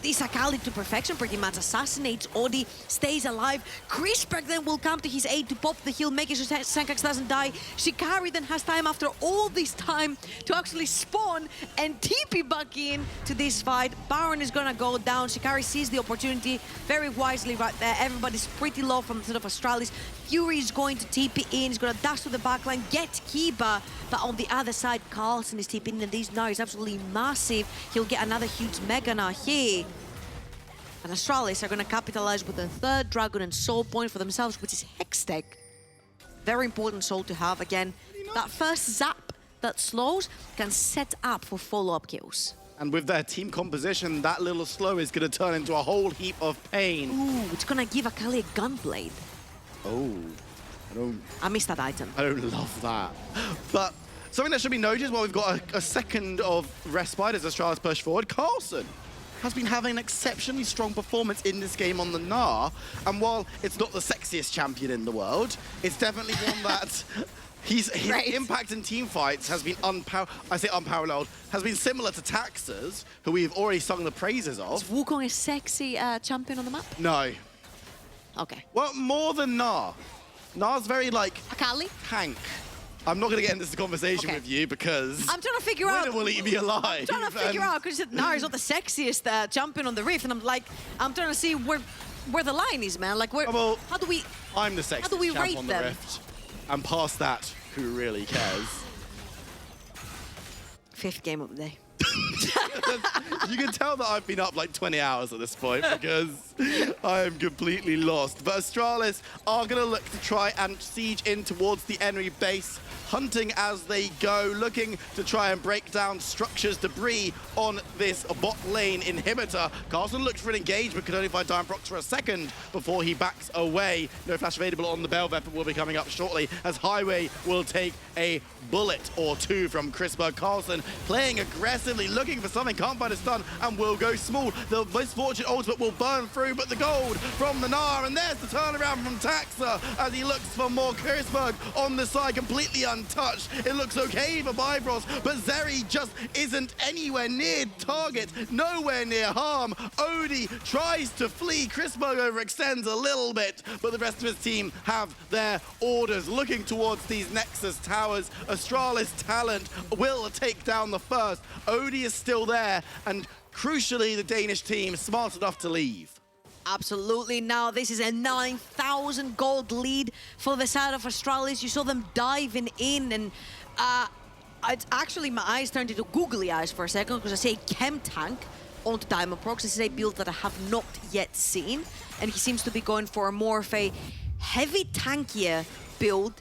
this Akali to perfection, pretty much assassinates Odi, stays alive. Chrisberg then will come to his aid to pop the heal, making sure Sencux doesn't die. Shikari then has time after all this time to actually spawn and TP back in to this fight. Baron is gonna go down. Shikari sees the opportunity very wisely right there. Everybody's pretty low from the side of Astralis. Fury is going to TP in, he's gonna dash to the backline, get Kiba, but on the other side, Carlsen is TPing in, and this Gnar is absolutely massive. He'll get another huge Meganar here. And Astralis are going to capitalize with a third Dragon and Soul point for themselves, which is Hextech. Very important soul to have. Again, that first zap that slows can set up for follow-up kills. And with their team composition, that little slow is going to turn into a whole heap of pain. Ooh, it's going to give Akali a Gunblade. Oh, I missed that item. I don't love that. But something that should be noted while we've got a second of respite as Astralis push forward, Carlson has been having an exceptionally strong performance in this game on the Gnar. And while it's not the sexiest champion in the world, it's definitely one that his impact in team fights has been unparalleled, has been similar to Taxa's, who we've already sung the praises of. Is Wukong a sexy champion on the map? No. Okay. Well, more than Gnar. Gnar's very, like, Akali? tank. I'm not going to get into this conversation with you because I'm trying to figure out. Winner will eat me alive. I'm trying to figure out because you said Gnar is not the sexiest champion on the Rift, and I'm trying to see where the line is, man. Like, well, how do we? I'm the sexiest how do we champ rate on the them? Rift. And past that, who really cares? 5th game of the day. You can tell that I've been up like 20 hours at this point because I am completely lost. But Astralis are going to look to try and siege in towards the enemy base, hunting as they go, looking to try and break down structures, debris on this bot lane inhibitor. Carlson looks for an engage, but could only find Diamondprox for a second before he backs away. No flash available on the Belvet, but will be coming up shortly as Highway will take a bullet or two from Chrisberg. Carlson playing aggressively, looking for something, can't find a stun, and will go small. The Misfortune ultimate will burn through, but the gold from the Gnar, and there's the turnaround from Taxa as he looks for more. Chrisberg on the side, completely untouched. It looks okay for Bifrost, but Zeri just isn't anywhere near target, nowhere near harm. Odie tries to flee. Chrisberg overextends a little bit, but the rest of his team have their orders. Looking towards these Nexus towers, Astralis talent will take down the first. Odie is still there, and crucially, the Danish team smart enough to leave. Absolutely. Now, this is a 9,000 gold lead for the side of Astralis. You saw them diving in, and it's actually, my eyes turned into googly eyes for a second because I say Chem Tank onto Diamondprox. This is a build that I have not yet seen, and he seems to be going for more of a heavy tankier build,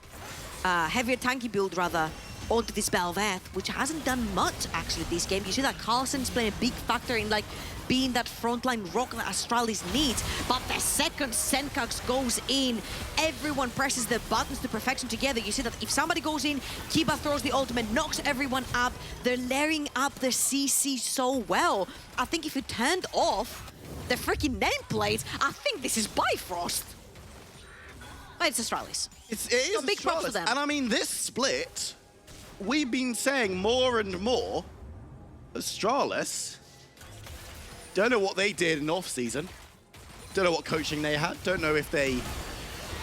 heavier tanky build rather, onto this Belveth, which hasn't done much actually this game. You see that Carlson's playing a big factor in like being that frontline rock that Astralis needs. But the second Sencux goes in, everyone presses the buttons to perfection together. You see that if somebody goes in, Kiba throws the ultimate, knocks everyone up. They're layering up the CC so well. I think if you turned off the freaking nameplate, I think this is Bifrost. But it's Astralis. It is so big props to Astralis. them. And I mean, this split, we've been saying more and more, Astralis, don't know what they did in off-season. Don't know what coaching they had. Don't know if they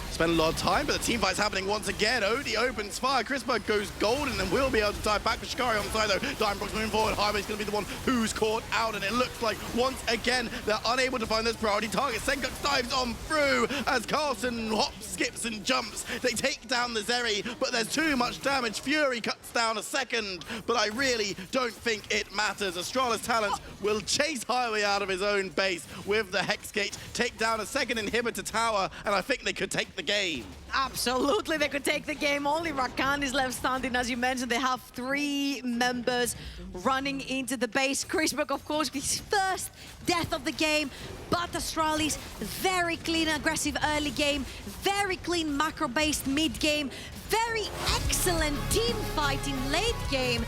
spent a lot of time, but the team fight's happening once again. Odie opens fire. Chrisberg goes golden and will be able to dive back with Shikari on the side though. Diamondprox moving forward. Highway's going to be the one who's caught out, and it looks like once again they're unable to find those priority targets. Sencux dives on through as Carlson hops, skips and jumps. They take down the Zeri, but there's too much damage. Fury cuts down a second, but I really don't think it matters. Astralis talent will chase Highway out of his own base with the Hex Gate, take down a second inhibitor tower, and I think they could take the game. Absolutely, they could take the game. Only Rakan is left standing. As you mentioned, they have 3 members running into the base. Chrisberg, of course, with his first death of the game. But Astralis, very clean, aggressive early game. Very clean macro-based mid-game. Very excellent team fighting late game.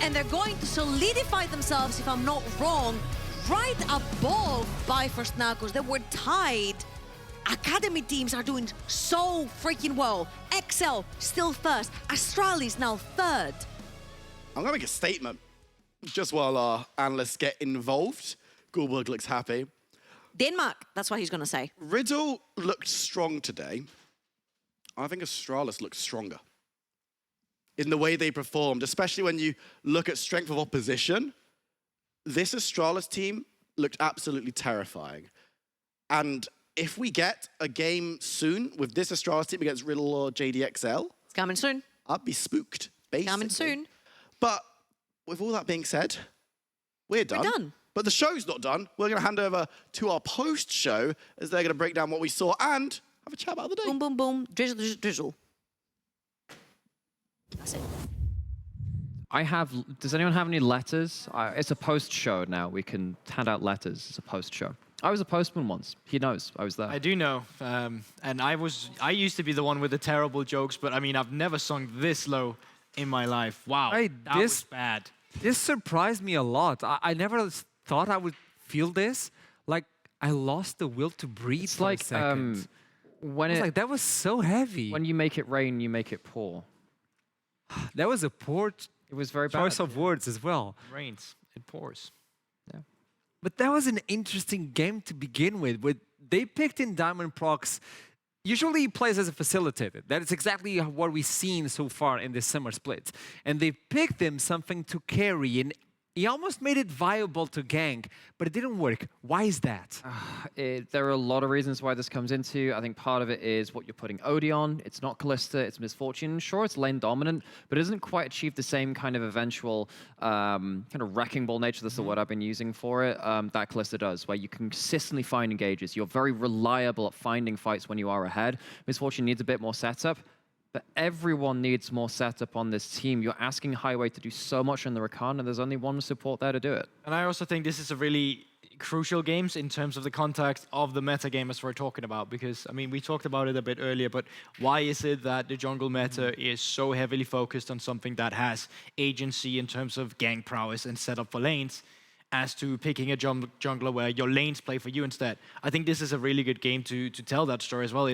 And they're going to solidify themselves, if I'm not wrong, right above Bifrost now, because they were tied. Academy teams are doing so freaking well. XL still first. Astralis now third. I'm going to make a statement just while our analysts get involved. Gulberg looks happy. Denmark, that's what he's going to say. Riddle looked strong today. I think Astralis looked stronger in the way they performed, especially when you look at strength of opposition. This Astralis team looked absolutely terrifying. And if we get a game soon with this Astralis team against Riddle or JDXL, It's coming soon. I'd be spooked, basically. Coming soon. But with all that being said, we're done. We're done. But the show's not done. We're going to hand over to our post-show as they're going to break down what we saw and have a chat about the day. Boom, boom, boom. Drizzle, drizzle, drizzle. That's it. Does anyone have any letters? It's a post-show now. We can hand out letters. It's a post-show. I was a postman once. He knows. I was there. I do know. And I used to be the one with the terrible jokes, but I mean, I've never sung this low in my life. Wow, that was bad. This surprised me a lot. I never thought I would feel this. Like, I lost the will to breathe It's for like a second. when Like, that was so heavy. when you make it rain, you make it pour. That was a poor It was very bad. choice of words as well. It rains, it pours. But that was an interesting game to begin with. They picked in Diamondprox. Usually he plays as a facilitator. That is exactly what we've seen so far in this summer split. And they picked him something to carry, and he almost made it viable to gank, but it didn't work. Why is that? There are a lot of reasons why this comes into. I think part of it is what you're putting Odie on. It's not Callista, it's Misfortune. Sure, it's lane dominant, but it doesn't quite achieve the same kind of eventual kind of wrecking ball nature. That's the word I've been using for it. That Callista does, where you can consistently find engages. You're very reliable at finding fights when you are ahead. Misfortune needs a bit more setup. But everyone needs more setup on this team. You're asking Highway to do so much on the Rakan, and there's only one support there to do it. And I also think this is a really crucial game in terms of the context of the meta game as we're talking about. Because, I mean, we talked about it a bit earlier, but why is it that the jungle meta is so heavily focused on something that has agency in terms of gank prowess and setup for lanes, as to picking a jungler where your lanes play for you instead? I think this is a really good game to tell that story as well.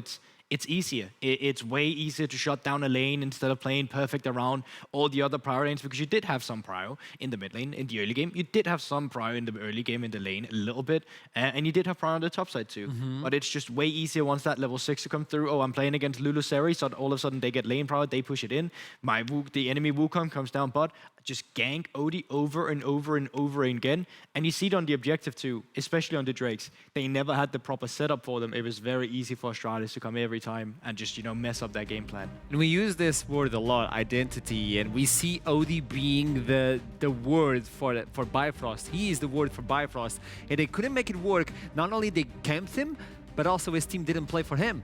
It's easier. It's way easier to shut down a lane instead of playing perfect around all the other prio lanes, because you did have some prio in the mid lane in the early game. You did have some prio in the early game in the lane a little bit, and you did have prio on the top side too. But it's just way easier once that level 6 to come through. Oh, I'm playing against Lulu Seri, so all of a sudden they get lane prio, they push it in. The enemy Wukong comes down bot, just gank Odie over and over and over again. And you see it on the objective too, especially on the Drakes. They never had the proper setup for them. It was very easy for Astralis to come every time and just, mess up their game plan. And we use this word a lot, identity, and we see Odie being the word for Bifrost. He is the word for Bifrost, and they couldn't make it work. Not only they camped him, but also his team didn't play for him.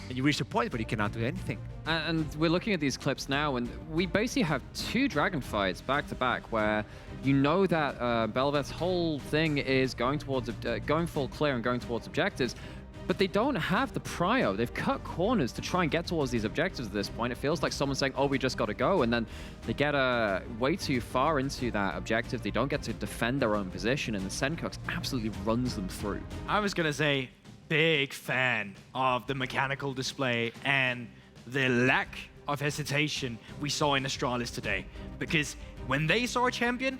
And you reach a point where you cannot do anything. And we're looking at these clips now, and we basically have 2 dragon fights back to back where you know that Bel'Veth's whole thing is going full clear and going towards objectives, but they don't have the prio. They've cut corners to try and get towards these objectives at this point. It feels like someone's saying, oh, we just got to go, and then they get way too far into that objective. They don't get to defend their own position, and the Sencux absolutely runs them through. I was going to say, big fan of the mechanical display and the lack of hesitation we saw in Astralis today. Because when they saw a champion,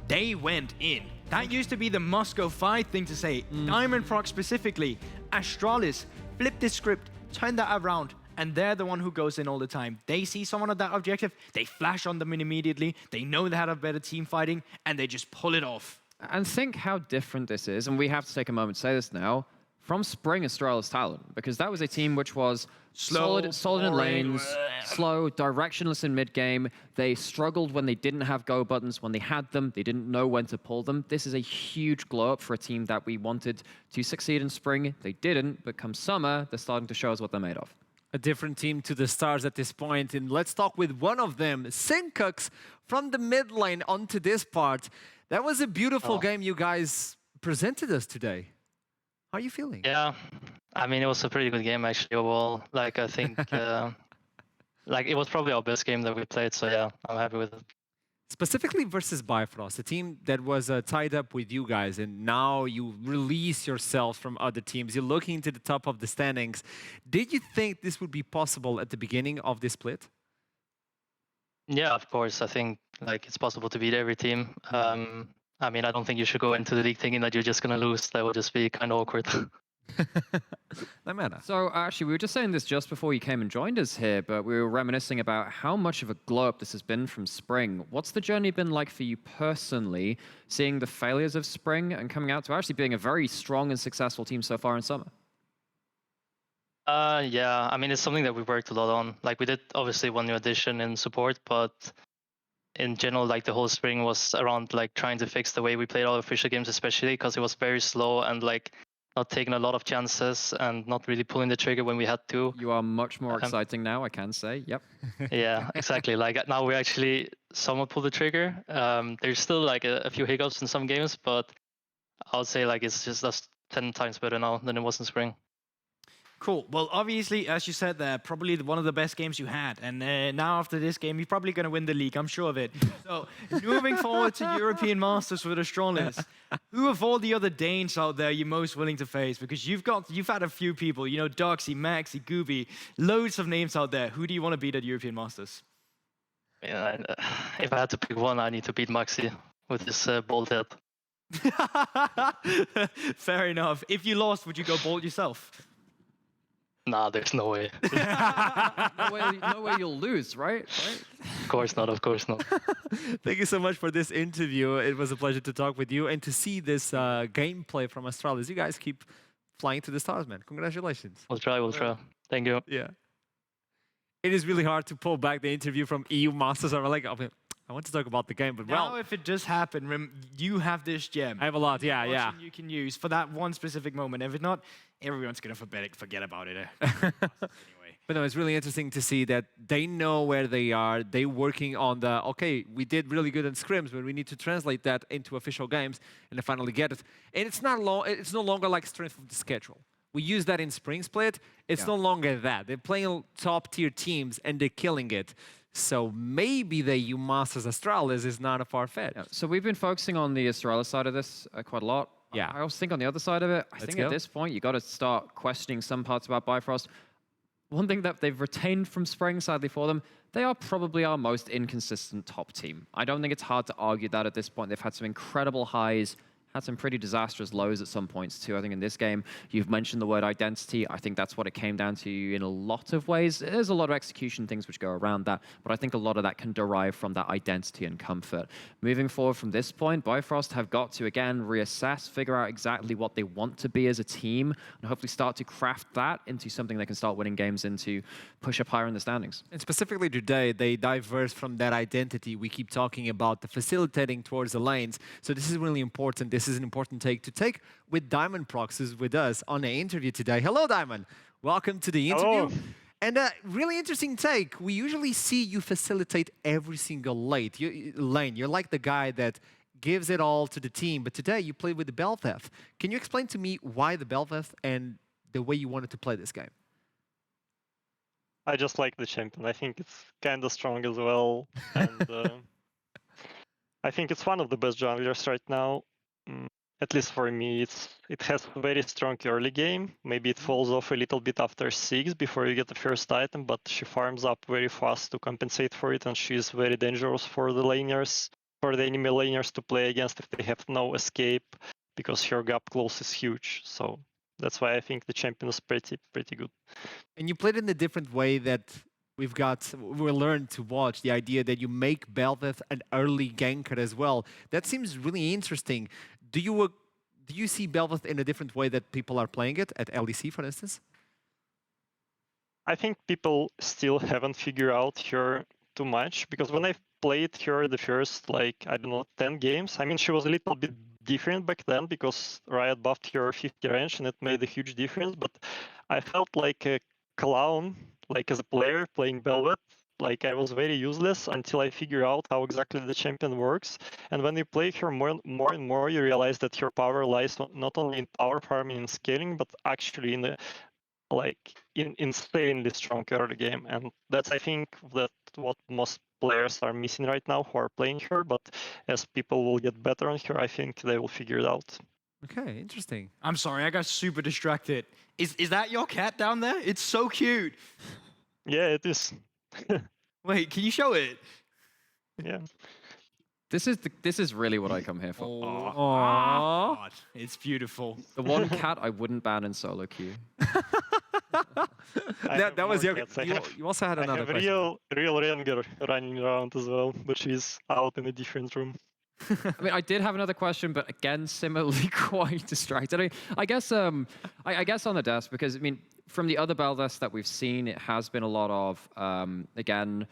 they went in. That used to be the must-go fight thing to say. Diamondprox specifically, Astralis, flip the script, turn that around, and they're the one who goes in all the time. They see someone at that objective, they flash on them immediately, they know they had a better team fighting, and they just pull it off. And think how different this is, and we have to take a moment to say this now, from Spring Astralis Talent, because that was a team which was solid in lanes, slow, directionless in mid-game. They struggled when they didn't have go buttons. When they had them, they didn't know when to pull them. This is a huge glow up for a team that we wanted to succeed in Spring. They didn't, but come summer, they're starting to show us what they're made of. A different team to the stars at this point, and let's talk with one of them, Sencux, from the mid lane onto this part. That was a beautiful game you guys presented us today. How are you feeling? Yeah, I mean, it was a pretty good game actually overall. Like, I think, it was probably our best game that we played. So yeah, I'm happy with it. Specifically versus Bifrost, a team that was tied up with you guys, and now you release yourselves from other teams. You're looking into the top of the standings. Did you think this would be possible at the beginning of this split? Yeah, of course. I think it's possible to beat every team. I mean, I don't think you should go into the league thinking that you're just going to lose. That would just be kind of awkward. No matter. So actually, we were just saying this just before you came and joined us here, but we were reminiscing about how much of a glow up this has been from Spring. What's the journey been like for you personally, seeing the failures of Spring and coming out to actually being a very strong and successful team so far in summer? Yeah, I mean, it's something that we worked a lot on. We did obviously one new addition in support, but in general, like the whole spring was around like trying to fix the way we played our official games, especially because it was very slow and like not taking a lot of chances and not really pulling the trigger when we had to. You are much more exciting now, I can say. Yep. Yeah, exactly. Like now we actually somewhat pull the trigger. There's still like a few hiccups in some games, but I would say like it's just that's 10 times better now than it was in spring. Cool. Well, obviously, as you said there, probably one of the best games you had. And now after this game, you're probably going to win the league. I'm sure of it. So moving forward to European Masters with Astralis, who of all the other Danes out there are you most willing to face? Because you've had a few people, you know, Doxy, Maxi, Gooby, loads of names out there. Who do you want to beat at European Masters? Yeah, if I had to pick one, I need to beat Maxi with his bald head. Fair enough. If you lost, would you go bald yourself? Nah, there's no way. No way you'll lose, right? Of course not, of course not. Thank you so much for this interview. It was a pleasure to talk with you and to see this gameplay from Astralis. You guys keep flying to the stars, man. Congratulations. We'll try. Thank you. Yeah. It is really hard to pull back the interview from EU Masters. I'm like, I want to talk about the game, but now if it does happen, you have this gem. I have a lot, yeah. You can use for that one specific moment. If not, everyone's going to forget about it. Anyway. But no, it's really interesting to see that they know where they are. They're working on the, okay, we did really good in scrims, but we need to translate that into official games and they finally get it. And it's no longer like strength of the schedule. We use that in Spring Split. It's no longer that. They're playing top-tier teams and they're killing it. So maybe the EU Masters Astralis is not a far-fetched. Yeah. So we've been focusing on the Astralis side of this quite a lot. Yeah. I also think on the other side of it, I think at this point, you got to start questioning some parts about Bifrost. One thing that they've retained from Spring, sadly for them, they are probably our most inconsistent top team. I don't think it's hard to argue that at this point. They've had some incredible highs, had some pretty disastrous lows at some points too. I think in this game, you've mentioned the word identity. I think that's what it came down to in a lot of ways. There's a lot of execution things which go around that, but I think a lot of that can derive from that identity and comfort. Moving forward from this point, Bifrost have got to, again, reassess, figure out exactly what they want to be as a team, and hopefully start to craft that into something they can start winning games into, push up higher in the standings. And specifically today, they diverse from that identity. We keep talking about the facilitating towards the lanes. So this is really important. This is an important take to take with Diamondprox, who's with us on the interview today. Hello, Diamond. Welcome to the interview. Hello. And a really interesting take. We usually see you facilitate every single lane. You're like the guy that gives it all to the team. But today you played with the Bel'Veth. Can you explain to me why the Bel'Veth and the way you wanted to play this game? I just like the champion. I think it's kind of strong as well. And I think it's one of the best junglers right now. At least for me, it has a very strong early game. Maybe it falls off a little bit after 6 before you get the first item, but she farms up very fast to compensate for it, and she's very dangerous for the laners, for the enemy laners to play against if they have no escape, because her gap close is huge. So that's why I think the champion is pretty good. And you played in a different way that we learned to watch, the idea that you make Bel'Veth an early ganker as well. That seems really interesting. Do you see Bel'Veth in a different way that people are playing it at LEC, for instance? I think people still haven't figured out her too much, because when I played her the first, 10 games, I mean, she was a little bit different back then because Riot buffed her 50 range and it made a huge difference, but I felt like a clown, as a player playing Bel'Veth. I was very useless until I figured out how exactly the champion works. And when you play her more and more, you realize that her power lies not only in power farming and scaling, but actually in the insanely strong early game. And that's, I think, what most players are missing right now who are playing her. But as people will get better on her, I think they will figure it out. Okay, interesting. I'm sorry, I got super distracted. Is that your cat down there? It's so cute. Yeah, it is. Wait, can you show it? Yeah. This is really what I come here for. Oh, God. It's beautiful. The one cat I wouldn't ban in solo queue. that was your. You also had another question. I have real Renger running around as well, but she's out in a different room. I mean, I did have another question, but again, similarly quite distracted. I guess on the desk, because I mean, from the other Bel'Veths that we've seen, it has been a lot of again,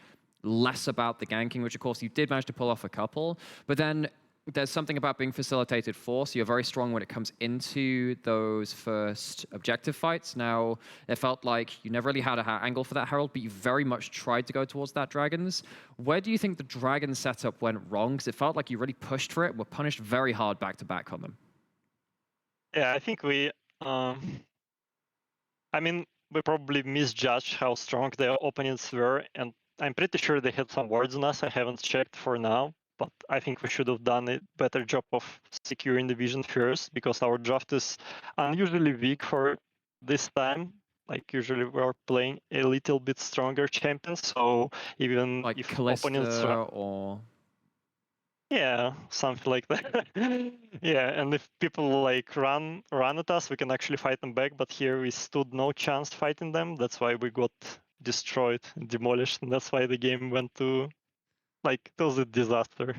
less about the ganking, which of course you did manage to pull off a couple. But then there's something about being facilitated for, so you're very strong when it comes into those first objective fights. Now, it felt like you never really had an angle for that Herald, but you very much tried to go towards that Dragons. Where do you think the Dragon setup went wrong? Because it felt like you really pushed for it, were punished very hard back-to-back on them. Yeah, I think we... I mean, we probably misjudged how strong their opponents were, and I'm pretty sure they had some wards on us. I haven't checked for now. But I think we should have done a better job of securing the vision first, because our draft is unusually weak for this time. Like, usually we're playing a little bit stronger champions, so even like if Callista opponents or... Yeah, something like that. Yeah, and if people like run at us, we can actually fight them back, but here we stood no chance fighting them. That's why we got destroyed and demolished, and that's why the game went to... Like, it was a disaster.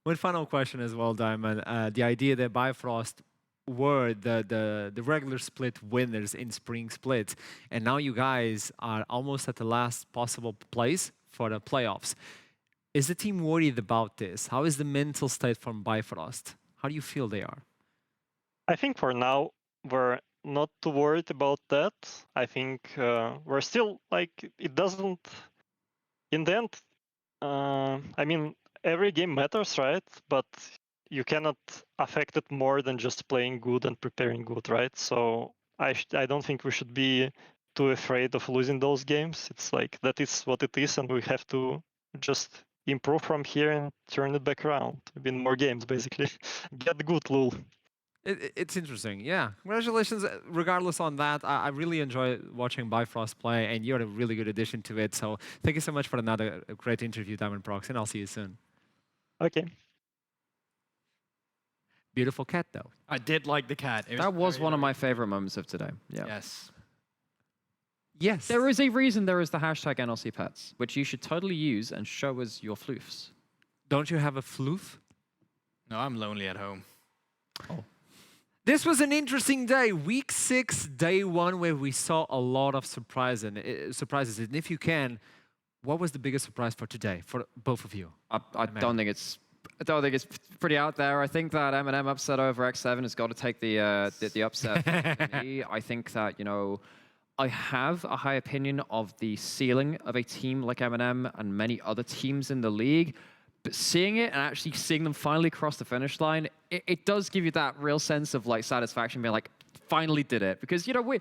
One final question as well, Diamond. The idea that Bifrost were the regular split winners in spring split, and now you guys are almost at the last possible place for the playoffs. Is the team worried about this? How is the mental state from Bifrost? How do you feel they are? I think for now, we're not too worried about that. I think we're still, like, it doesn't... In the end, I mean, every game matters, right? But you cannot affect it more than just playing good and preparing good, right? So I don't think we should be too afraid of losing those games. It's like, that is what it is, and we have to just improve from here and turn it back around. Win more games, basically. Get good, lol. It's interesting, yeah. Congratulations, regardless on that. I really enjoy watching Bifrost play, and you're a really good addition to it. So thank you so much for another great interview, Diamondprox, and I'll see you soon. Okay. Beautiful cat, though. I did like the cat. That was one of my favorite moments of today. Yeah. Yes. Yes. There is a reason there is the hashtag NLC Pets, which you should totally use and show us your floofs. Don't you have a floof? No, I'm lonely at home. Oh. This was an interesting day, week 6, day 1, where we saw a lot of surprises. And if you can, what was the biggest surprise for today, for both of you? I don't think it's pretty out there. I think that M&M upset over X7 has got to take the upset. I think that, you know, I have a high opinion of the ceiling of a team like M&M and many other teams in the league. But seeing it and actually seeing them finally cross the finish line, it does give you that real sense of like satisfaction, being like, finally did it. Because, you know,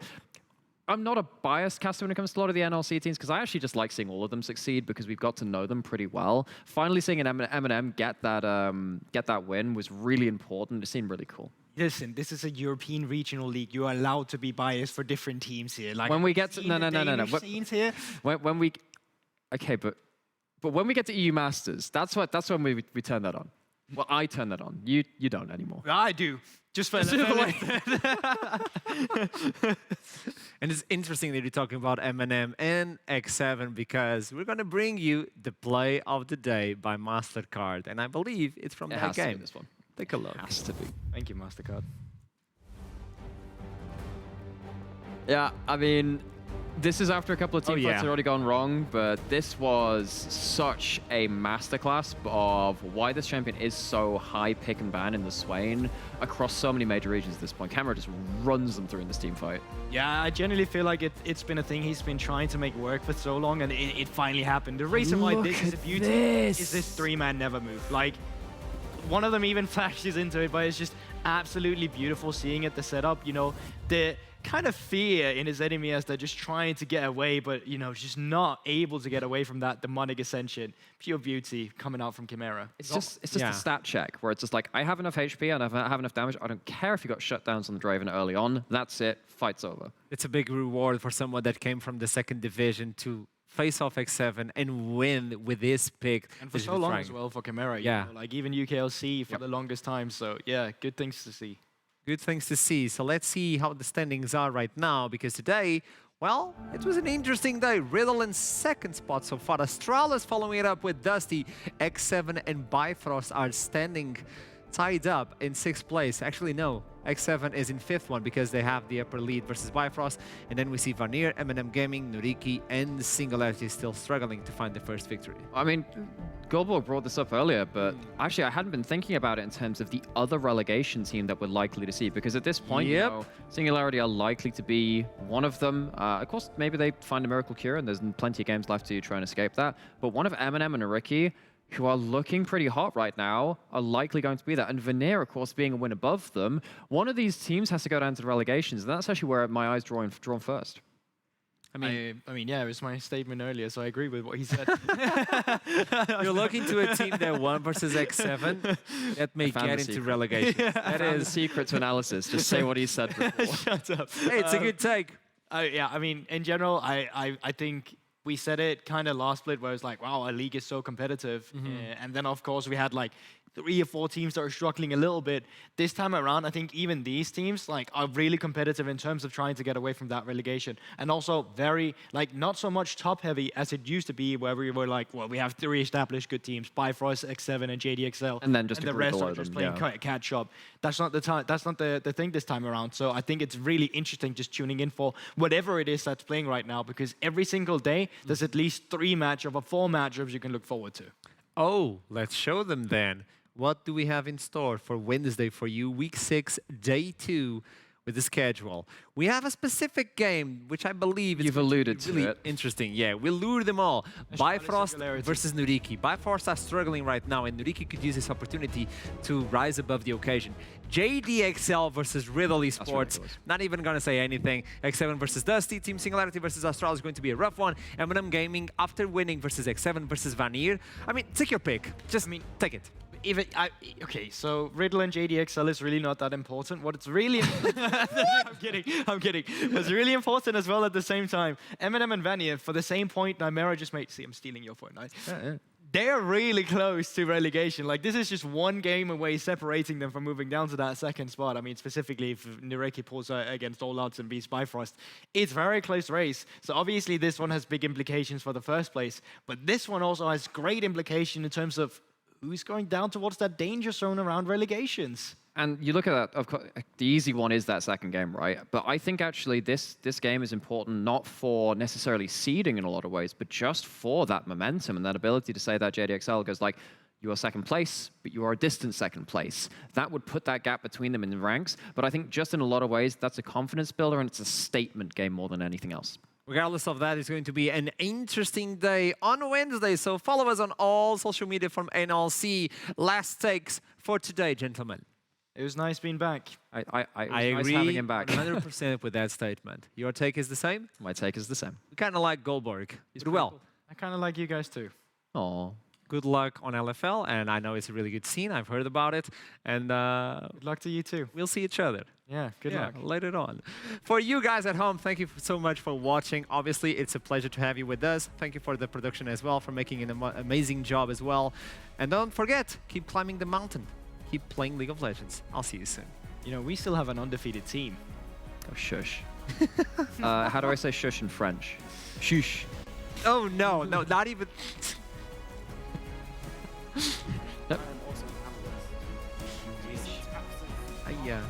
I'm not a biased caster when it comes to a lot of the NLC teams, because I actually just like seeing all of them succeed because we've got to know them pretty well. Finally seeing an M&M get that win was really important. It seemed really cool. Listen, this is a European regional league. You are allowed to be biased for different teams here. Like when we get to no. Scenes here. When we okay, but when we get to EU Masters, that's when we turn that on. Well, I turn that on. You don't anymore. I do. Just for And it's interesting that you're talking about M&M and X7, because we're going to bring you the play of the day by MasterCard. And I believe it's from that game. To be this one. Take a look. Has to be. Thank you, MasterCard. Yeah, I mean, this is after a couple of team fights had already gone wrong, but this was such a masterclass of why this champion is so high pick and ban in the Swain across so many major regions at this point. Camera just runs them through in this team fight. Yeah, I generally feel like it's been a thing he's been trying to make work for so long, and it finally happened. The reason why this is a beauty is this 3-man never move. Like, one of them even flashes into it, but it's just absolutely beautiful seeing it, the setup, you know, the kind of fear in his enemy as they're just trying to get away, but, you know, just not able to get away from that demonic ascension. Pure beauty coming out from Chimera. It's just a stat check where it's just like, I have enough HP and I have enough damage. I don't care if you got shutdowns on the Draven early on. That's it. Fight's over. It's a big reward for someone that came from the 2nd division to face off X7 and win with this pick. And for so long as well for Chimera. Yeah. You know, like even UKLC for the longest time. So yeah, good things to see. Good things to see. So let's see how the standings are right now, because today, well, it was an interesting day. Riddle in 2nd spot so far. Astralis following it up with Dusty. X7 and Bifrost are standing tied up in 6th place. Actually, no. X7 is in 5th one because they have the upper lead versus Bifrost. And then we see Vanir, M&M Gaming, Nuriki, and Singularity still struggling to find the first victory. I mean, Goldborg brought this up earlier, but actually I hadn't been thinking about it in terms of the other relegation team that we're likely to see, because at this point, you know, Singularity are likely to be one of them. Of course, maybe they find a miracle cure, and there's plenty of games left to try and escape that. But one of M&M and Nuriki, who are looking pretty hot right now, are likely going to be that. And Vanir, of course, being a win above them, one of these teams has to go down to the relegations, and that's actually where my eyes drawn first. I mean, yeah, it was my statement earlier, so I agree with what he said. You're looking to a team that won versus X7 that may get into relegation. Yeah. That is the secret to analysis. Just say what he said before. Shut up. Hey, it's a good take. Yeah, I mean, in general, I think we said it kind of last split where it's like, wow, our league is so competitive. And then, of course, we had like 3 or 4 teams that are struggling a little bit. This time around, I think even these teams like are really competitive in terms of trying to get away from that relegation. And also very, like, not so much top-heavy as it used to be, where we were like, well, we have 3 established good teams, Bifrost, X7, and JDXL. And then just the rest are just playing catch-up. That's not the time. That's not the thing this time around. So I think it's really interesting just tuning in for whatever it is that's playing right now, because every single day, there's at least 3 matchups or 4 matchups you can look forward to. Oh, let's show them then. What do we have in store for Wednesday for you? Week 6, day 2 with the schedule. We have a specific game, which I believe is really interesting. Yeah, we'll lure them all. Bifrost versus Nuriki. Bifrost are struggling right now, and Nuriki could use this opportunity to rise above the occasion. JDXL versus Riddle Esports. Not even going to say anything. X7 versus Dusty. Team Singularity versus Astralis is going to be a rough one. M&M Gaming, after winning versus X7 versus Vanir. I mean, take your pick. Just take it. Okay, so Riddle and JDXL is really not that important. What it's really I'm kidding. What's really important as well at the same time, M&M and Vanir, for the same point Nymera just made. See, I'm stealing your point, right? They're really close to relegation. Like, this is just one game away separating them from moving down to that second spot. I mean, specifically if Nureki pulls against all odds and beats Bifrost, it's very close race. So obviously this one has big implications for the first place, but this one also has great implication in terms of who's going down towards that danger zone around relegations. And you look at that, of course, the easy one is that second game, right? But I think actually this game is important not for necessarily seeding in a lot of ways, but just for that momentum and that ability to say that JDXL goes like, you are second place, but you are a distant second place. That would put that gap between them in the ranks. But I think just in a lot of ways, that's a confidence builder and it's a statement game more than anything else. Regardless of that, it's going to be an interesting day on Wednesday. So follow us on all social media from NLC. Last takes for today, gentlemen. It was nice being back. I agree having him back. 100% with that statement. Your take is the same? My take is the same. We kind of like Goldborg. He's well. Cool. I kind of like you guys too. Aww. Good luck on LFL, and I know it's a really good scene. I've heard about it, and good luck to you too. We'll see each other. Yeah, good luck. Later on. For you guys at home, thank you so much for watching. Obviously, it's a pleasure to have you with us. Thank you for the production as well, for making an amazing job as well. And don't forget, keep climbing the mountain. Keep playing League of Legends. I'll see you soon. You know, we still have an undefeated team. Oh, shush. How do I say shush in French? Shush. Oh, no, not even... Yep. Yeah.